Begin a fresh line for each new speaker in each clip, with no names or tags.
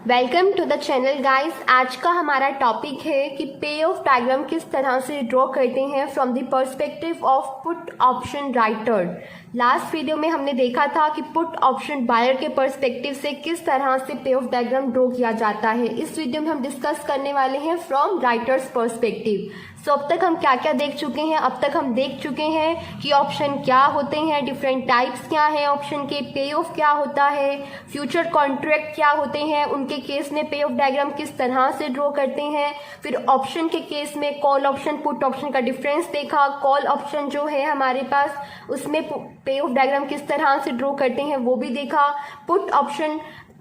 Welcome to the channel guys. आज का हमारा टॉपिक है कि पे ऑफ डायग्राम किस तरह से ड्रॉ करते हैं from the perspective of put option writer. Last video में हमने देखा था कि पुट ऑप्शन बायर के पर्सपेक्टिव से किस तरह से पे ऑफ डायग्राम ड्रॉ किया जाता है। इस वीडियो में हम डिस्कस करने वाले हैं फ्रॉम राइटर्स पर्सपेक्टिव। सो अब तक हम क्या क्या देख चुके हैं? अब तक हम देख चुके हैं कि ऑप्शन क्या होते हैं, डिफरेंट टाइप्स क्या हैं ऑप्शन के, पे ऑफ क्या होता है, फ्यूचर कॉन्ट्रैक्ट क्या होते हैं, उनके केस में पे ऑफ डायग्राम किस तरह से ड्रॉ करते हैं। फिर ऑप्शन के केस में कॉल ऑप्शन पुट ऑप्शन का डिफरेंस देखा। कॉल ऑप्शन जो है हमारे पास उसमें पे ऑफ डायग्राम किस तरह से ड्रॉ करते हैं वो भी देखा। पुट ऑप्शन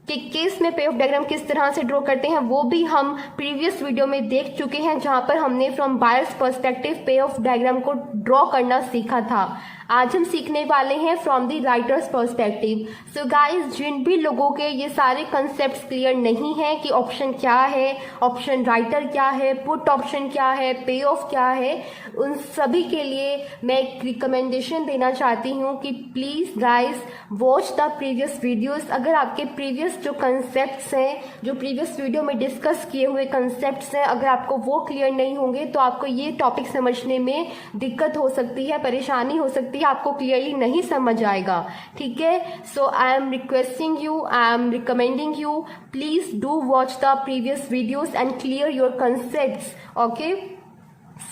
के केस में पे ऑफ डायग्राम किस तरह से ड्रॉ करते हैं वो भी हम प्रीवियस वीडियो में देख चुके हैं, जहां पर हमने from buyer's perspective pay off diagram को ड्रॉ करना सीखा था। आज हम सीखने वाले हैं from the writer's perspective. So guys, जिन भी लोगों के ये सारे कंसेप्ट्स क्लियर नहीं है कि ऑप्शन क्या है, ऑप्शन राइटर क्या है, पुट ऑप्शन क्या है, पे ऑफ क्या है, उन सभी के लिए मैं एक रिकमेंडेशन देना चाहती हूँ कि please guys watch the previous videos. अगर आपके प्रीवियस जो कंसेप्ट्स हैं, जो प्रीवियस वीडियो में डिस्कस किए हुए कंसेप्ट्स हैं, अगर आपको वो क्लियर नहीं होंगे तो आपको ये टॉपिक समझने में दिक्कत हो सकती है, परेशानी हो सकती है, आपको क्लियरली नहीं समझ आएगा। ठीक है, so I am requesting you, I am recommending you, please do watch the previous videos and clear your concepts. Okay,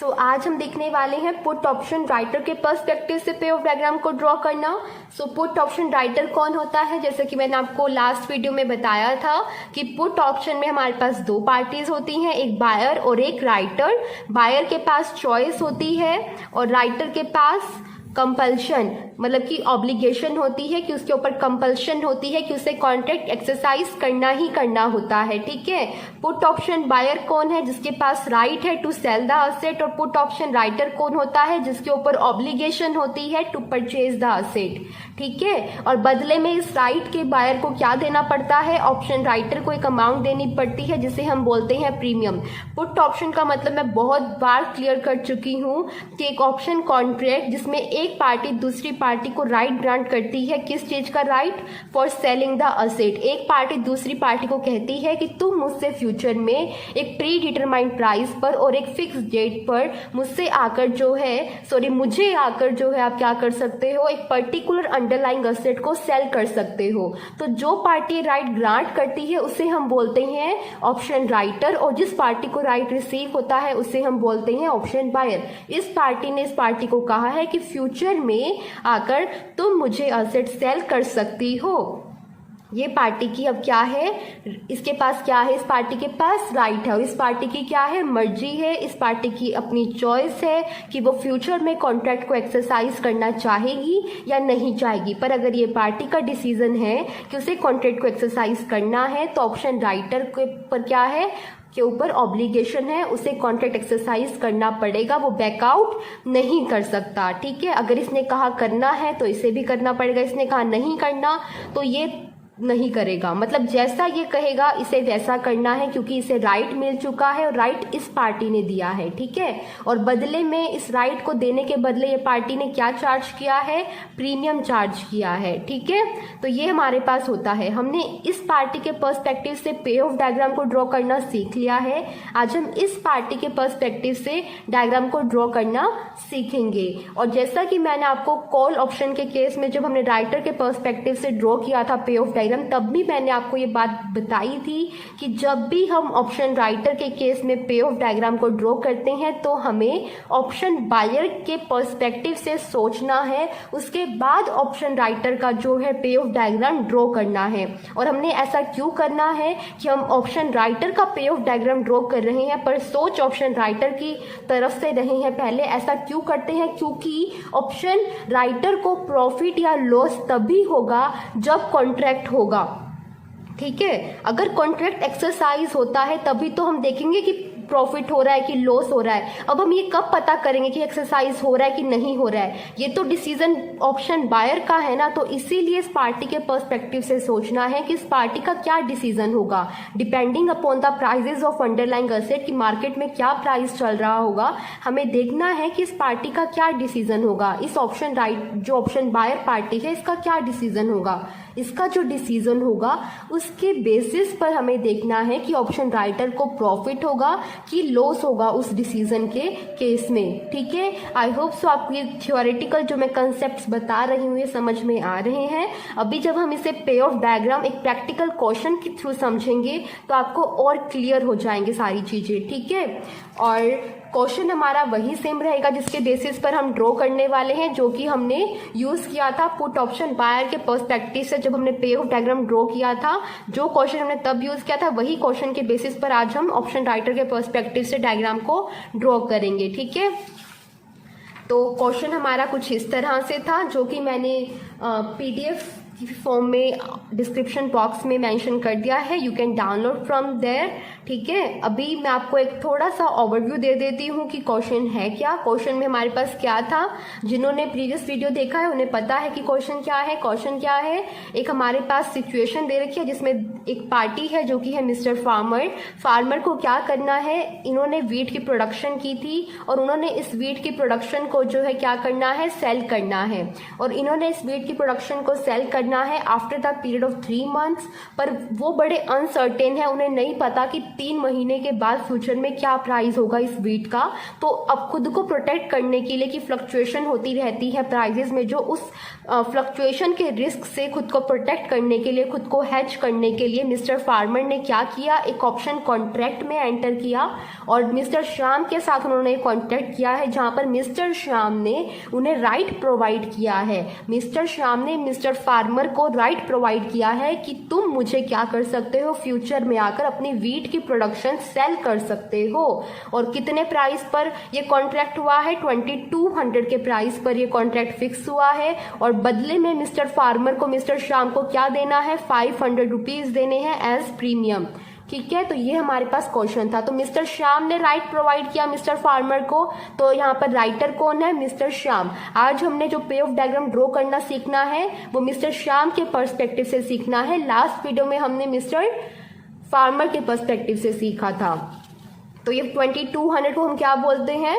so आज हम देखने वाले हैं पुट ऑप्शन राइटर के पर्सपेक्टिव से पे ऑफ डायग्राम को ड्रॉ करना। सो पुट ऑप्शन राइटर कौन होता है? जैसे कि मैंने आपको लास्ट वीडियो में बताया था कि पुट ऑप्शन में हमारे पास दो पार्टीज होती हैं, एक बायर और एक राइटर। बायर के पास चॉइस होती है और राइटर के पास कंपल्शन, मतलब कि ऑब्लिगेशन होती है, कि उसके ऊपर कंपल्शन होती है कि उसे कॉन्ट्रैक्ट एक्सरसाइज करना ही करना होता है। ठीक है, पुट ऑप्शन बायर कौन है? जिसके पास राइट है टू सेल द असेट। और पुट ऑप्शन राइटर कौन होता है? जिसके ऊपर ऑब्लिगेशन होती है टू परचेज द असेट। ठीक है, और बदले में इस राइट के बायर को क्या देना पड़ता है? ऑप्शन राइटर को एक अमाउंट देनी पड़ती है जिसे हम बोलते हैं प्रीमियम। पुट ऑप्शन का मतलब मैं बहुत बार क्लियर कर चुकी हूँ कि एक ऑप्शन कॉन्ट्रैक्ट जिसमें एक पार्टी दूसरी पार्टी को राइट ग्रांट करती है। किस चीज का right? For selling the asset. एक पार्टी दूसरी पार्टी को कहती है कि तुम मुझसे फ्यूचर में एक प्री डिटरमाइंड प्राइस पर और एक फिक्स डेट पर मुझसे आकर जो है मुझे आकर जो है आप क्या कर सकते हो, एक पर्टिकुलर अंडरलाइंग असेट को सेल कर सकते हो। तो जो पार्टी राइट ग्रांट करती है उसे हम बोलते हैं ऑप्शन राइटर, और जिस पार्टी को राइट रिसीव होता है उसे हम बोलते हैं ऑप्शन बायर। इस पार्टी ने इस पार्टी को कहा है कि फ्यूचर में आकर तुम मुझे असेट सेल कर सकती हो। ये पार्टी की अब क्या है, इसके पास क्या है? इस पार्टी के पास राइट है, और इस पार्टी की क्या है? मर्जी है। इस पार्टी की अपनी चॉइस है कि वो फ्यूचर में कॉन्ट्रैक्ट को एक्सरसाइज करना चाहेगी या नहीं चाहेगी। पर अगर ये पार्टी का डिसीजन है कि उसे कॉन्ट्रैक्ट को एक्सरसाइज करना है तो ऑप्शन राइटर के पर क्या है, के ऊपर ऑब्लिगेशन है, उसे कॉन्ट्रैक्ट एक्सरसाइज करना पड़ेगा, वो बैकआउट नहीं कर सकता। ठीक है, अगर इसने कहा करना है तो इसे भी करना पड़ेगा, इसने कहा नहीं करना तो ये नहीं करेगा। मतलब जैसा ये कहेगा इसे वैसा करना है, क्योंकि इसे राइट मिल चुका है और राइट इस पार्टी ने दिया है। ठीक है, और बदले में इस राइट को देने के बदले ये पार्टी ने क्या चार्ज किया है? प्रीमियम चार्ज किया है। ठीक है, तो ये हमारे पास होता है। हमने इस पार्टी के पर्सपेक्टिव से पे ऑफ डायग्राम को ड्रॉ करना सीख लिया है। आज हम इस पार्टी के पर्सपेक्टिव से डायग्राम को ड्रॉ करना सीखेंगे। और जैसा कि मैंने आपको कॉल ऑप्शन के केस में जब हमने राइटर के पर्सपेक्टिव से ड्रॉ किया था पे ऑफ तब भी मैंने आपको ये बात बताई थी कि जब भी हम ऑप्शन राइटर के केस में पे ऑफ डायग्राम को ड्रॉ करते हैं तो हमें ऑप्शन बायर के पर्सपेक्टिव से सोचना है, उसके बाद ऑप्शन राइटर का जो है पे ऑफ डायग्राम ड्रॉ करना है। और हमने ऐसा क्यों करना है कि हम ऑप्शन राइटर का पे ऑफ डायग्राम ड्रॉ कर रहे हैं पर सोच ऑप्शन राइटर की तरफ से रहे हैं पहले। ऐसा क्यों करते हैं? क्योंकि ऑप्शन राइटर को प्रॉफिट या लॉस तभी होगा जब कॉन्ट्रैक्ट होगा। ठीक है, अगर कॉन्ट्रैक्ट एक्सरसाइज होता है तभी तो हम देखेंगे कि प्रॉफिट हो रहा है कि लॉस हो रहा है। अब हम ये कब पता करेंगे कि एक्सरसाइज हो रहा है कि नहीं हो रहा है? ये तो डिसीजन ऑप्शन बायर का है ना, तो इसीलिए इस पार्टी के पर्सपेक्टिव से सोचना है कि इस पार्टी का क्या डिसीजन होगा depending upon the prices of underlying asset, कि मार्केट में क्या प्राइस चल रहा होगा। हमें देखना है कि इस पार्टी का क्या डिसीजन होगा, इस ऑप्शन राइट जो ऑप्शन बायर पार्टी है इसका क्या डिसीजन होगा। इसका जो डिसीजन होगा उसके बेसिस पर हमें देखना है कि ऑप्शन राइटर को प्रॉफिट होगा कि लॉस होगा उस डिसीजन के केस में। ठीक है, आई होप सो आपको थ्योरेटिकल जो मैं कंसेप्ट्स बता रही हूँ ये समझ में आ रहे हैं। अभी जब हम इसे पे ऑफ डायग्राम एक प्रैक्टिकल क्वेश्चन के थ्रू समझेंगे तो आपको और क्लियर हो जाएंगे सारी चीज़ें। ठीक है, और क्वेश्चन हमारा वही सेम रहेगा जिसके बेसिस पर हम ड्रॉ करने वाले हैं, जो कि हमने यूज़ किया था पुट ऑप्शन बायर के पर्सपेक्टिव से जब हमने पे ऑफ डायग्राम ड्रॉ किया था। जो क्वेश्चन हमने तब यूज़ किया था वही क्वेश्चन के बेसिस पर आज हम ऑप्शन राइटर के पर्सपेक्टिव से डायग्राम को ड्रॉ करेंगे। ठीक है, तो क्वेश्चन हमारा कुछ इस तरह से था, जो कि मैंने PDF की फॉर्म में डिस्क्रिप्शन बॉक्स में मेंशन कर दिया है, you can download from there. ठीक है, अभी मैं आपको एक थोड़ा सा ओवरव्यू दे देती हूँ कि क्वेश्चन है क्या, क्वेश्चन में हमारे पास क्या था। जिन्होंने प्रीवियस वीडियो देखा है उन्हें पता है कि क्वेश्चन क्या है। क्वेश्चन क्या है, एक हमारे पास सिचुएशन दे रखी है जिसमें एक पार्टी है जो कि है मिस्टर फार्मर। फार्मर को क्या करना है, इन्होंने वीट की प्रोडक्शन की थी और उन्होंने इस वीट की प्रोडक्शन को जो है क्या करना है, सेल करना है। और इन्होंने इस वीट की प्रोडक्शन को सेल करना है after the period of 3 months. पर वो बड़े अनसर्टेन है, उन्हें नहीं पता कि 3 महीने के बाद फ्यूचर में क्या प्राइस होगा इस वीट का। तो अब खुद को प्रोटेक्ट करने के लिए कि फ्लक्चुएशन होती रहती है प्राइजेस में, जो उस फ्लक्चुएशन के रिस्क से खुद को प्रोटेक्ट करने के लिए, खुद को हैच करने के लिए मिस्टर फार्मर ने क्या किया, एक ऑप्शन कॉन्ट्रैक्ट में एंटर किया और मिस्टर श्याम के साथ उन्होंने एक कॉन्ट्रैक्ट किया है जहां पर मिस्टर श्याम ने उन्हें राइट प्रोवाइड किया है। मिस्टर श्याम ने मिस्टर फार्मर को राइट प्रोवाइड किया है कि तुम मुझे क्या कर सकते हो, फ्यूचर में आकर अपनी वीट की प्रोडक्शन सेल कर सकते हो। और कितने प्राइस पर ये कॉन्ट्रैक्ट हुआ है, 2200 के प्राइस पर ये कॉन्ट्रैक्ट फिक्स हुआ है। और बदले में मिस्टर फार्मर को मिस्टर श्याम को क्या देना है, 500 रुपीज देने हैं एज प्रीमियम। ठीक है, तो ये हमारे पास क्वेश्चन था। तो मिस्टर श्याम ने राइट प्रोवाइड किया मिस्टर फार्मर को, तो यहाँ पर राइटर कौन है, मिस्टर श्याम। आज हमने जो पे ऑफ डायग्राम ड्रॉ करना सीखना है वो मिस्टर श्याम के पर्सपेक्टिव से सीखना है। लास्ट वीडियो में हमने मिस्टर फार्मर के पर्सपेक्टिव से सीखा था। तो ये 2200 को हम क्या बोलते हैं,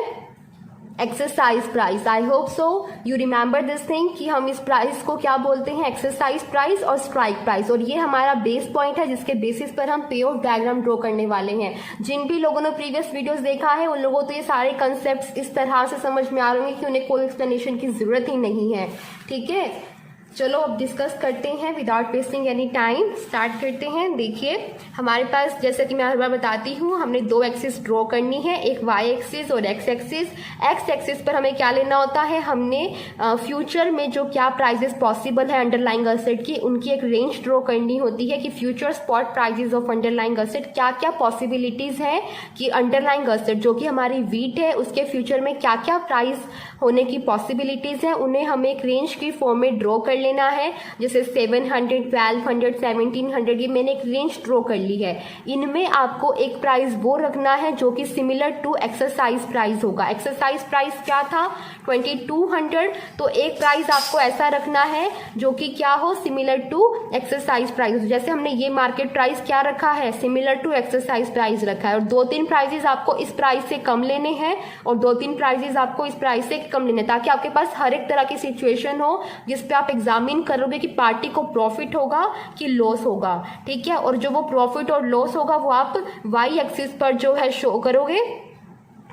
exercise price. I hope so you remember this thing कि हम इस प्राइस को क्या बोलते हैं, एक्सरसाइज प्राइस और स्ट्राइक प्राइस। और ये हमारा बेस पॉइंट है जिसके बेसिस पर हम पे ऑफ डायग्राम ड्रॉ करने वाले हैं। जिन भी लोगों ने प्रीवियस वीडियोस देखा है उन लोगों तो ये सारे कंसेप्ट्स इस तरह से समझ में आ रहे होंगे कि उन्हें कोई एक्सप्लेनेशन की जरूरत ही नहीं है। ठीक है, चलो अब डिस्कस करते हैं without wasting any time, start करते हैं। देखिए हमारे पास, जैसे कि मैं हर बार बताती हूँ, हमने 2 एक्सिस ड्रॉ करनी है, एक वाई एक्सिस और एक्स एक्सिस। एक्स एक्सिस पर हमें क्या लेना होता है, हमने फ्यूचर में जो क्या प्राइजेस पॉसिबल है अंडरलाइंग एसेट की, उनकी एक रेंज ड्रॉ करनी होती है कि future spot prices of underlying asset क्या क्या पॉसिबिलिटीज है कि अंडरलाइंग एसेट जो कि हमारी वीट है उसके फ्यूचर में क्या क्या प्राइस होने की पॉसिबिलिटीज है, उन्हें हमें एक रेंज की फॉर्म में ड्रॉ कर लेना है। जैसे 700, 1200, 1700, ये मैंने एक रेंज ड्रॉ कर ली है। इनमें आपको एक प्राइस वो रखना है जो कि सिमिलर टू एक्सरसाइज प्राइस होगा। एक्सरसाइज प्राइस क्या था, 2200, तो एक प्राइस आपको ऐसा रखना है जो कि क्या हो, सिमिलर टू एक्सरसाइज प्राइस। जैसे हमने ये मार्केट प्राइस क्या रखा है, सिमिलर टू एक्सरसाइज प्राइस रखा है। और 2-3 प्राइजेस आपको इस प्राइस से कम लेने हैं और 2-3 प्राइजेस आपको इस प्राइस से कम लेने, ताकि आपके पास हर एक तरह की सिचुएशन हो जिस पे आप एग्जामिन करोगे कि पार्टी को प्रॉफिट होगा कि लॉस होगा। ठीक है, और जो वो प्रॉफिट और लॉस होगा वो आप वाई एक्सिस पर जो है शो करोगे।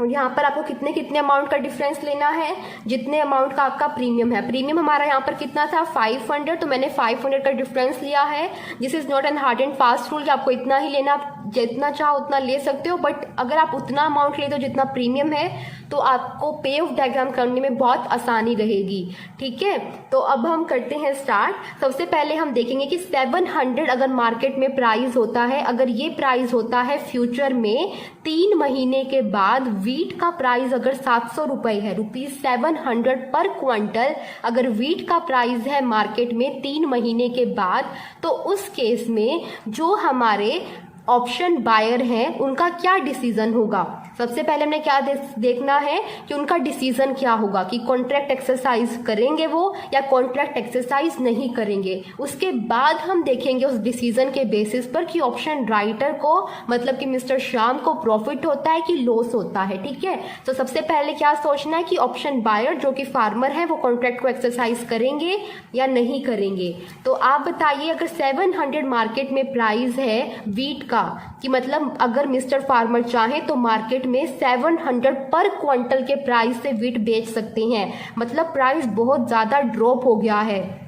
और यहाँ पर आपको कितने कितने अमाउंट का डिफरेंस लेना है, जितने अमाउंट का आपका प्रीमियम है। प्रीमियम हमारा यहाँ पर कितना था, 500, तो मैंने 500 का डिफरेंस लिया है। This is not an hard and fast rule कि आपको इतना ही लेना, आप जितना चाहो उतना ले सकते हो, बट अगर आप उतना अमाउंट लेते हो जितना प्रीमियम है तो आपको पे ऑफ डायग्राम करने में बहुत आसानी रहेगी। ठीक है, तो अब हम करते हैं स्टार्ट। सबसे पहले हम देखेंगे कि 700 अगर मार्केट में प्राइस होता है, अगर ये प्राइस होता है फ्यूचर में 3 महीने के बाद, वीट का प्राइस अगर 700 रुपए है, ₹700 पर क्विंटल अगर वीट का प्राइस है मार्केट में 3 महीने के बाद, तो उस केस में जो हमारे ऑप्शन बायर हैं उनका क्या डिसीजन होगा। सबसे पहले हमने क्या देखना है कि उनका डिसीजन क्या होगा, कि कॉन्ट्रैक्ट एक्सरसाइज करेंगे वो या कॉन्ट्रैक्ट एक्सरसाइज नहीं करेंगे। उसके बाद हम देखेंगे उस डिसीजन के बेसिस पर कि ऑप्शन राइटर को मतलब कि मिस्टर श्याम को प्रॉफिट होता है कि लॉस होता है। ठीक है, तो सबसे पहले क्या सोचना है कि ऑप्शन बायर जो कि फार्मर है वो कॉन्ट्रैक्ट को एक्सरसाइज करेंगे या नहीं करेंगे। तो आप बताइए, अगर 700 मार्केट में प्राइस है वीट का, कि मतलब अगर मिस्टर फार्मर चाहे तो मार्केट में 700 पर क्विंटल के प्राइस से वीट बेच सकते हैं। मतलब प्राइस बहुत ज़्यादा ड्रॉप हो गया है,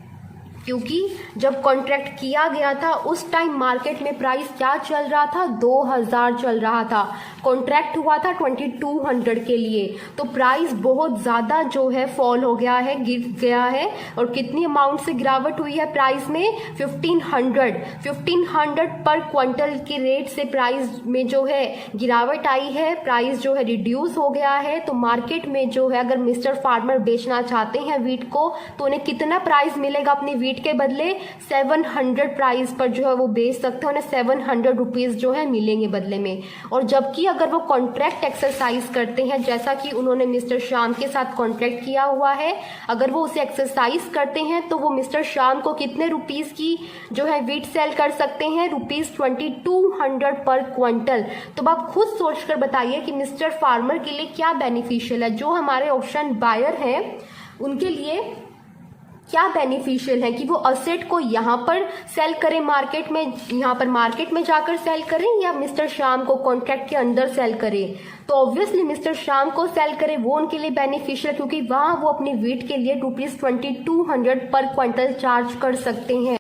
क्योंकि जब कॉन्ट्रैक्ट किया गया था उस टाइम मार्केट में प्राइस क्या चल रहा था, 2000 चल रहा था। कॉन्ट्रैक्ट हुआ था 2200 के लिए, तो प्राइस बहुत ज़्यादा जो है फॉल हो गया है, गिर गया है। और कितनी अमाउंट से गिरावट हुई है प्राइस में, 1500 पर क्विंटल के रेट से प्राइस में जो है गिरावट आई है, प्राइस जो है रिड्यूस हो गया है। तो मार्केट में जो है अगर मिस्टर फार्मर बेचना चाहते हैं वीट को तो उन्हें कितना प्राइस मिलेगा, अपनी वीट के बदले 700 प्राइस पर जो है वो बेच सकते हैं, उन्हें 700 रुपीज़ जो है मिलेंगे बदले में। और जबकि अगर वो कॉन्ट्रैक्ट एक्सरसाइज करते हैं, जैसा कि उन्होंने मिस्टर श्याम के साथ कॉन्ट्रैक्ट किया हुआ है, अगर वो उसे एक्सरसाइज करते हैं तो वो मिस्टर श्याम को कितने रुपीज़ की जो है वीट सेल कर सकते हैं, ₹2200 पर क्विंटल। तो आप खुद सोचकर बताइए कि मिस्टर फार्मर के लिए क्या बेनिफिशियल है। जो हमारे ऑप्शन बायर हैं उनके लिए क्या बेनिफिशियल है कि वो असेट को यहाँ पर सेल करें मार्केट में, यहाँ पर मार्केट में जाकर सेल करें, या मिस्टर श्याम को कॉन्ट्रैक्ट के अंदर सेल करें। तो ऑब्वियसली मिस्टर श्याम को सेल करें, वो उनके लिए बेनिफिशियल, क्योंकि वहाँ वो अपनी वीट के लिए ₹2200 पर क्विंटल चार्ज कर सकते हैं।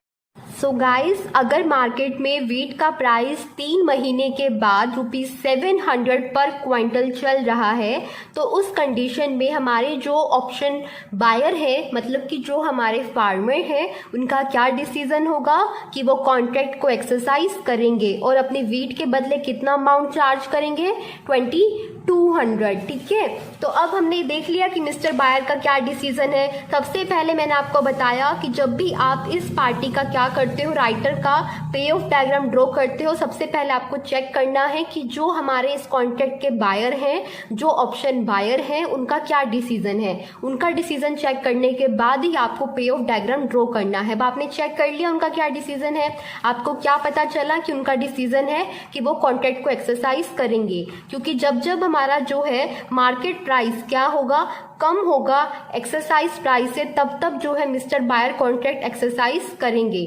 सो गाइस, अगर मार्केट में वीट का प्राइस 3 महीने के बाद ₹700 पर क्विंटल चल रहा है, तो उस कंडीशन में हमारे जो ऑप्शन बायर है, मतलब कि जो हमारे फार्मर हैं, उनका क्या डिसीजन होगा कि वो कॉन्ट्रैक्ट को एक्सरसाइज करेंगे और अपने वीट के बदले कितना अमाउंट चार्ज करेंगे, 2200। ठीक है, तो अब हमने देख लिया कि मिस्टर बायर का क्या डिसीजन है। सबसे पहले मैंने आपको बताया कि जब भी आप इस पार्टी का क्या करते हो, राइटर का पे ऑफ डायग्राम ड्रॉ करते हो, सबसे पहले आपको चेक करना है कि जो हमारे इस कॉन्ट्रैक्ट के बायर हैं, जो ऑप्शन बायर हैं, उनका क्या डिसीजन है। उनका डिसीजन चेक करने के बाद ही आपको पे ऑफ डायग्राम ड्रॉ करना है। अब आपने चेक कर लिया उनका क्या डिसीजन है, आपको क्या पता चला कि उनका डिसीजन है कि वो कॉन्ट्रैक्ट को एक्सरसाइज करेंगे, क्योंकि जब जब हमारा जो है मार्केट प्राइस क्या होगा, कम होगा एक्सरसाइज प्राइस से, तब तब जो है मिस्टर बायर कॉन्ट्रैक्ट एक्सरसाइज करेंगे।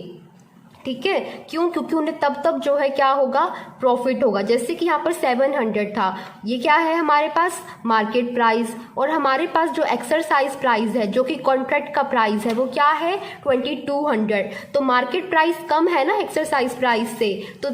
ठीक है, क्यों, क्योंकि उन्हें तब तब जो है क्या होगा, प्रॉफिट होगा। जैसे कि यहाँ पर 700 था, ये क्या है हमारे पास मार्केट प्राइस, और हमारे पास जो एक्सरसाइज प्राइस है जो कि कॉन्ट्रैक्ट का प्राइस है वो क्या है 2200। तो मार्केट प्राइस कम है ना एक्सरसाइज प्राइस से, तो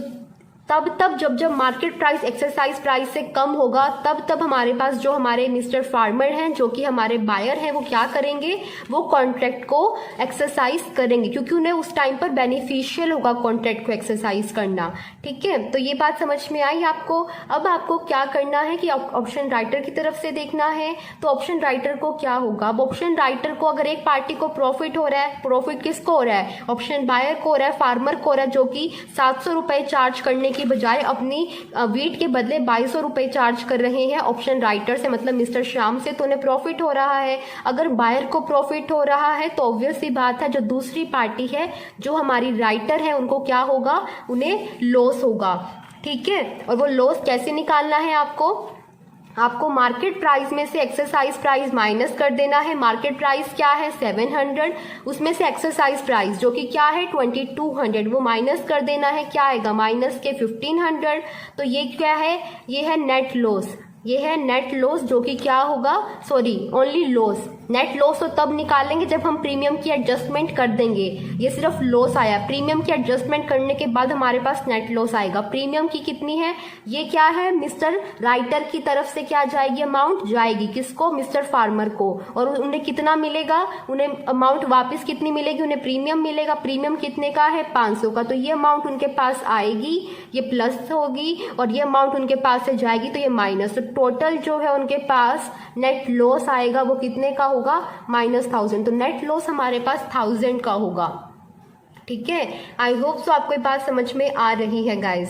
तब जब मार्केट प्राइस एक्सरसाइज प्राइस से कम होगा, तब हमारे पास जो हमारे मिस्टर फार्मर हैं, जो कि हमारे बायर हैं, वो क्या करेंगे, वो कॉन्ट्रैक्ट को एक्सरसाइज करेंगे, क्योंकि उन्हें उस टाइम पर बेनिफिशियल होगा कॉन्ट्रैक्ट को एक्सरसाइज करना। ठीक है, तो ये बात समझ में आई आपको। अब आपको क्या करना है कि ऑप्शन राइटर की तरफ से देखना है। तो ऑप्शन राइटर को क्या होगा, अब ऑप्शन राइटर को अगर एक पार्टी को प्रॉफिट हो रहा है, प्रॉफिट किसको हो रहा है, ऑप्शन बायर को हो रहा है, फार्मर को हो रहा है, जो कि 700 रुपए चार्ज करने की बजाय अपनी वीट के बदले 2200 रुपए चार्ज कर रहे हैं ऑप्शन राइटर से, मतलब मिस्टर श्याम से, तो उन्हें प्रॉफिट हो रहा है। अगर बायर को प्रॉफिट हो रहा है तो ऑब्वियस सी बात है जो दूसरी पार्टी है, जो हमारी राइटर है, उनको क्या होगा, उन्हें लॉस होगा। ठीक है, और वो लॉस कैसे निकालना है, आपको मार्केट प्राइस में से एक्सरसाइज प्राइस माइनस कर देना है। मार्केट प्राइस क्या है 700, उसमें से एक्सरसाइज प्राइस जो कि क्या है 2200, वो माइनस कर देना है। क्या आएगा, माइनस के 1500। तो ये क्या है, ये है नेट लॉस, ये है नेट लॉस, जो कि क्या होगा, sorry only loss. Net loss तो तब निकालेंगे जब हम प्रीमियम की एडजस्टमेंट कर देंगे। ये सिर्फ लॉस आया, प्रीमियम की एडजस्टमेंट करने के बाद हमारे पास नेट लॉस आएगा। प्रीमियम की कितनी है, ये क्या है, मिस्टर राइटर की तरफ से क्या जाएगी, अमाउंट जाएगी किसको, मिस्टर फार्मर को, और उन्हें कितना मिलेगा, उन्हें अमाउंट वापस कितनी मिलेगी, उन्हें प्रीमियम मिलेगा। प्रीमियम कितने का है, 500 का। तो ये अमाउंट उनके पास आएगी, ये प्लस होगी, और ये अमाउंट उनके पास से जाएगी, तो ये माइनस। तो टोटल जो है उनके पास नेट लॉस आएगा, वो कितने का होगा, -1000। तो नेट लॉस हमारे पास 1000 का होगा। ठीक है, आई होप सो आपको ये बात समझ में आ रही है गाइज।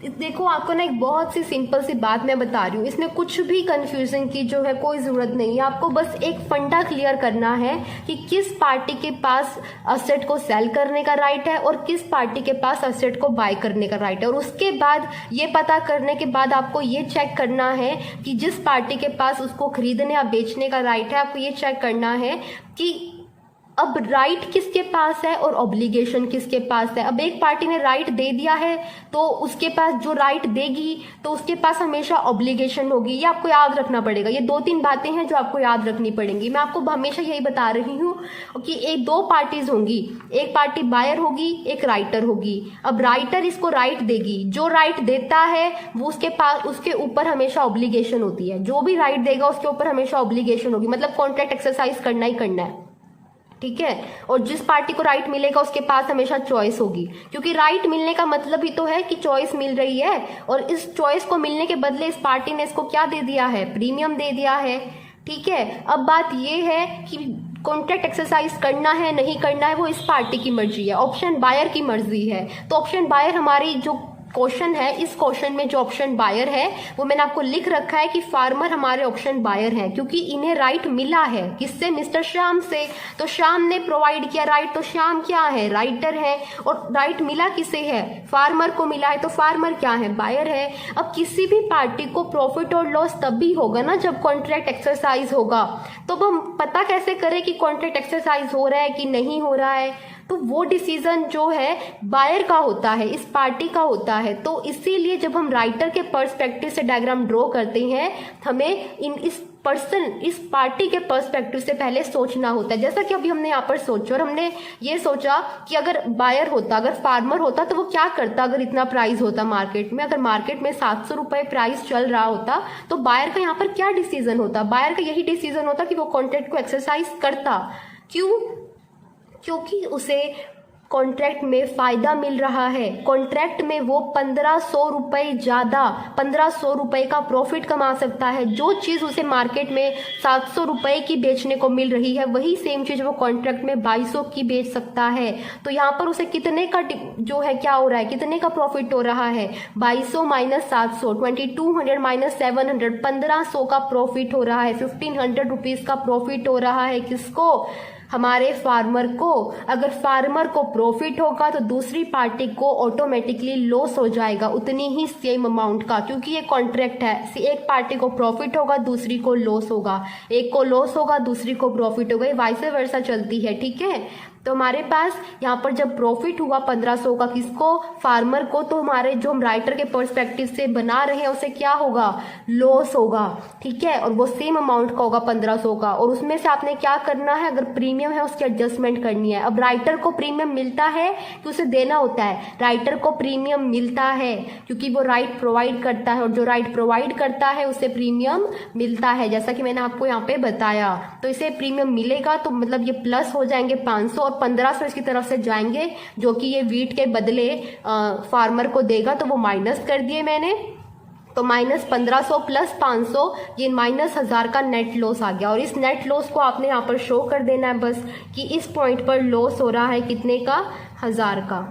देखो आपको ना एक बहुत सी सिंपल सी बात मैं बता रही हूँ, इसमें कुछ भी कंफ्यूजन की जो है कोई ज़रूरत नहीं है। आपको बस एक फंडा क्लियर करना है कि किस पार्टी के पास असेट को सेल करने का राइट है और किस पार्टी के पास असेट को बाय करने का राइट है। और उसके बाद ये पता करने के बाद आपको ये चेक करना है कि जिस पार्टी के पास उसको खरीदने या बेचने का राइट है, आपको ये चेक करना है कि अब राइट किसके पास है और ऑब्लिगेशन किसके पास है। अब एक पार्टी ने राइट दे दिया है तो उसके पास जो राइट देगी तो उसके पास हमेशा ऑब्लिगेशन होगी। ये आपको याद रखना पड़ेगा। ये 2-3 बातें हैं जो आपको याद रखनी पड़ेंगी। मैं आपको हमेशा यही बता रही हूँ कि एक 2 पार्टीज होंगी, एक पार्टी बायर होगी, एक राइटर होगी। अब राइटर इसको राइट देगी, जो राइट देता है वो उसके पास उसके ऊपर हमेशा ऑब्लिगेशन होती है। जो भी राइट देगा उसके ऊपर हमेशा ऑब्लिगेशन होगी, मतलब कॉन्ट्रैक्ट एक्सरसाइज करना ही करना है, ठीक है। और जिस पार्टी को राइट मिलेगा उसके पास हमेशा चॉइस होगी, क्योंकि राइट मिलने का मतलब ही तो है कि चॉइस मिल रही है। और इस चॉइस को मिलने के बदले इस पार्टी ने इसको क्या दे दिया है, प्रीमियम दे दिया है, ठीक है। अब बात ये है कि कॉन्ट्रैक्ट एक्सरसाइज करना है नहीं करना है वो इस पार्टी की मर्जी है, ऑप्शन बायर की मर्जी है। तो ऑप्शन बायर हमारी जो क्वेश्चन है, इस क्वेश्चन में जो ऑप्शन बायर है वो मैंने आपको लिख रखा है कि फार्मर हमारे ऑप्शन बायर हैं, क्योंकि इन्हें राइट मिला है किससे, मिस्टर श्याम से। तो श्याम ने प्रोवाइड किया राइट, तो श्याम क्या है, राइटर है। और राइट मिला किसे है, फार्मर को मिला है, तो फार्मर क्या है, बायर है। अब किसी भी पार्टी को प्रॉफिट और लॉस तब भी होगा ना जब कॉन्ट्रैक्ट एक्सरसाइज होगा। तो अब हम पता कैसे करें कि कॉन्ट्रैक्ट एक्सरसाइज हो रहा है कि नहीं हो रहा है, तो वो डिसीजन जो है बायर का होता है, इस पार्टी का होता है। तो इसीलिए जब हम राइटर के पर्सपेक्टिव से डायग्राम ड्रॉ करते हैं हमें इस पार्टी के पर्सपेक्टिव से पहले सोचना होता है। जैसा कि अभी हमने यहाँ पर सोचा और हमने ये सोचा कि अगर बायर होता, अगर फार्मर होता तो वो क्या करता अगर इतना प्राइस होता मार्केट में। अगर मार्केट में 700 रुपये प्राइस चल रहा होता तो बायर का यहाँ पर क्या डिसीजन होता, बायर का यही डिसीजन होता कि वो कॉन्ट्रैक्ट को एक्सरसाइज करता। क्यों, क्योंकि उसे कॉन्ट्रैक्ट में फायदा मिल रहा है। कॉन्ट्रैक्ट में वो 1500 रुपये ज़्यादा, 1500 रुपये का प्रॉफिट कमा सकता है। जो चीज़ उसे मार्केट में 700 रुपये की बेचने को मिल रही है वही सेम चीज़ वो कॉन्ट्रैक्ट में 2200 की बेच सकता है। तो यहाँ पर उसे कितने का जो है क्या हो रहा है, कितने का प्रॉफिट हो रहा है, 2200 माइनस 700, 2200 माइनस 700, 1500 का प्रॉफिट हो रहा है। 1500 रुपीज़ का प्रॉफिट हो रहा है किसको, हमारे फार्मर को। अगर फार्मर को प्रॉफिट होगा तो दूसरी पार्टी को ऑटोमेटिकली लॉस हो जाएगा उतनी ही सेम अमाउंट का, क्योंकि ये कॉन्ट्रैक्ट है। एक पार्टी को प्रॉफिट होगा दूसरी को लॉस होगा, एक को लॉस होगा दूसरी को प्रॉफिट होगा, ये वाइस वर्सा चलती है, ठीक है। तो हमारे पास यहाँ पर जब प्रॉफिट हुआ 1500 का किसको, फार्मर को, तो हमारे जो हम राइटर के पर्सपेक्टिव से बना रहे हैं उसे क्या होगा, लॉस होगा, ठीक है। और वो सेम अमाउंट का होगा 1500 का। और उसमें से आपने क्या करना है, अगर प्रीमियम है उसकी एडजस्टमेंट करनी है। अब राइटर को प्रीमियम मिलता है तो उसे देना होता है, राइटर को प्रीमियम मिलता है क्योंकि वो राइट प्रोवाइड करता है और जो राइट प्रोवाइड करता है उसे प्रीमियम मिलता है, जैसा कि मैंने आपको यहाँ पे बताया। तो इसे प्रीमियम मिलेगा तो मतलब ये प्लस हो जाएंगे 500 और 1500 इसकी तरफ से जाएंगे जो कि ये वीट के बदले फार्मर को देगा, तो वो माइनस कर दिए मैंने। तो माइनस 1500 प्लस 500 ये माइनस 1000 का नेट लॉस आ गया। और इस नेट लॉस को आपने यहाँ पर शो कर देना है बस कि इस पॉइंट पर लॉस हो रहा है कितने का, 1000 का,